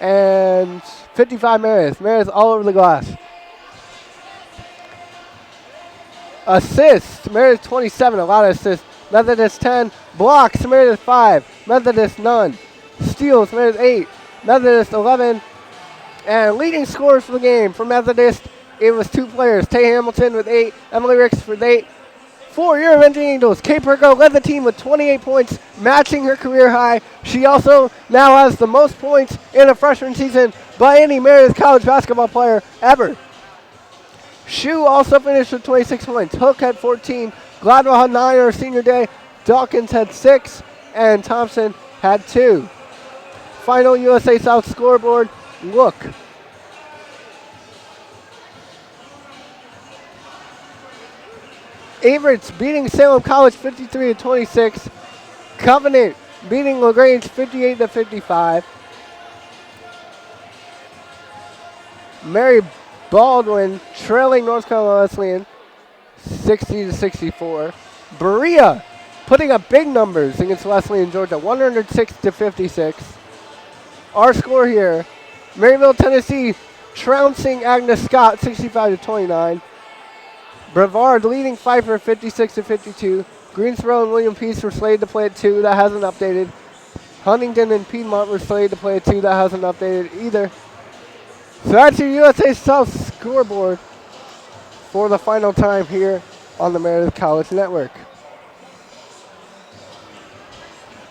and 55 Meredith. Meredith all over the glass. Assists, Meredith 27, a lot of assists. Methodist 10. Blocks, Meredith 5. Methodist none. Steals, Meredith 8. Methodist 11. And leading scorers for the game for Methodist, it was 2 players. Tay Hamilton with 8. Emily Ricks with 8. For your Avenging Angels, Kay Perko led the team with 28 points, matching her career high. She also now has the most points in a freshman season by any Meredith College basketball player ever. Shu also finished with 26 points. Hook had 14. Gladwell had 9 on her senior day. Dawkins had 6. And Thompson had 2. Final USA South scoreboard look. Averett beating Salem College 53-26. Covenant beating LaGrange 58-55. Mary Baldwin trailing North Carolina Wesleyan 60-64. Berea putting up big numbers against Wesleyan Georgia 106-56. Our score here, Maryville, Tennessee trouncing Agnes Scott 65-29. Brevard leading Pfeiffer 56-52. Greensboro and William Peace were slated to play at 2. That hasn't updated. Huntington and Piedmont were slated to play at 2. That hasn't updated either. So that's your USA South scoreboard for the final time here on the Meredith College Network.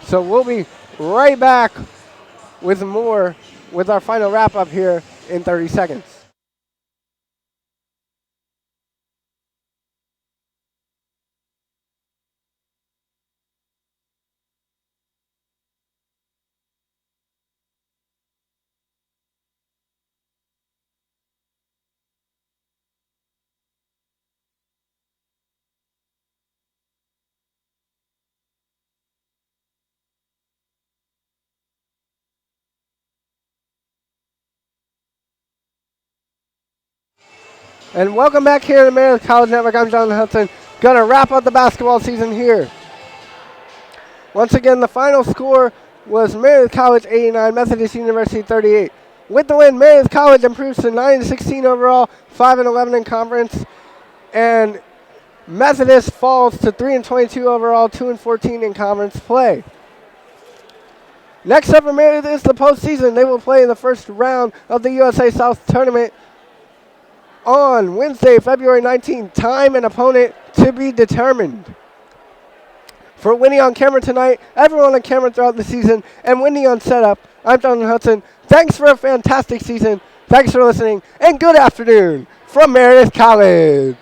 So we'll be right back with more with our final wrap-up here in 30 seconds. And welcome back here to the Meredith College Network. I'm Jonathan Hudson. Going to wrap up the basketball season here. Once again, the final score was Meredith College 89, Methodist University 38. With the win, Meredith College improves to 9-16 overall, 5-11 in conference, and Methodist falls to 3-22 overall, 2-14 in conference play. Next up for Meredith is the postseason. They will play in the first round of the USA South Tournament on Wednesday, February 19th. Time and opponent to be determined. For Winnie on camera tonight, everyone on camera throughout the season, and Winnie on setup, I'm Jonathan Hudson. Thanks for a fantastic season. Thanks for listening, and good afternoon from Meredith College.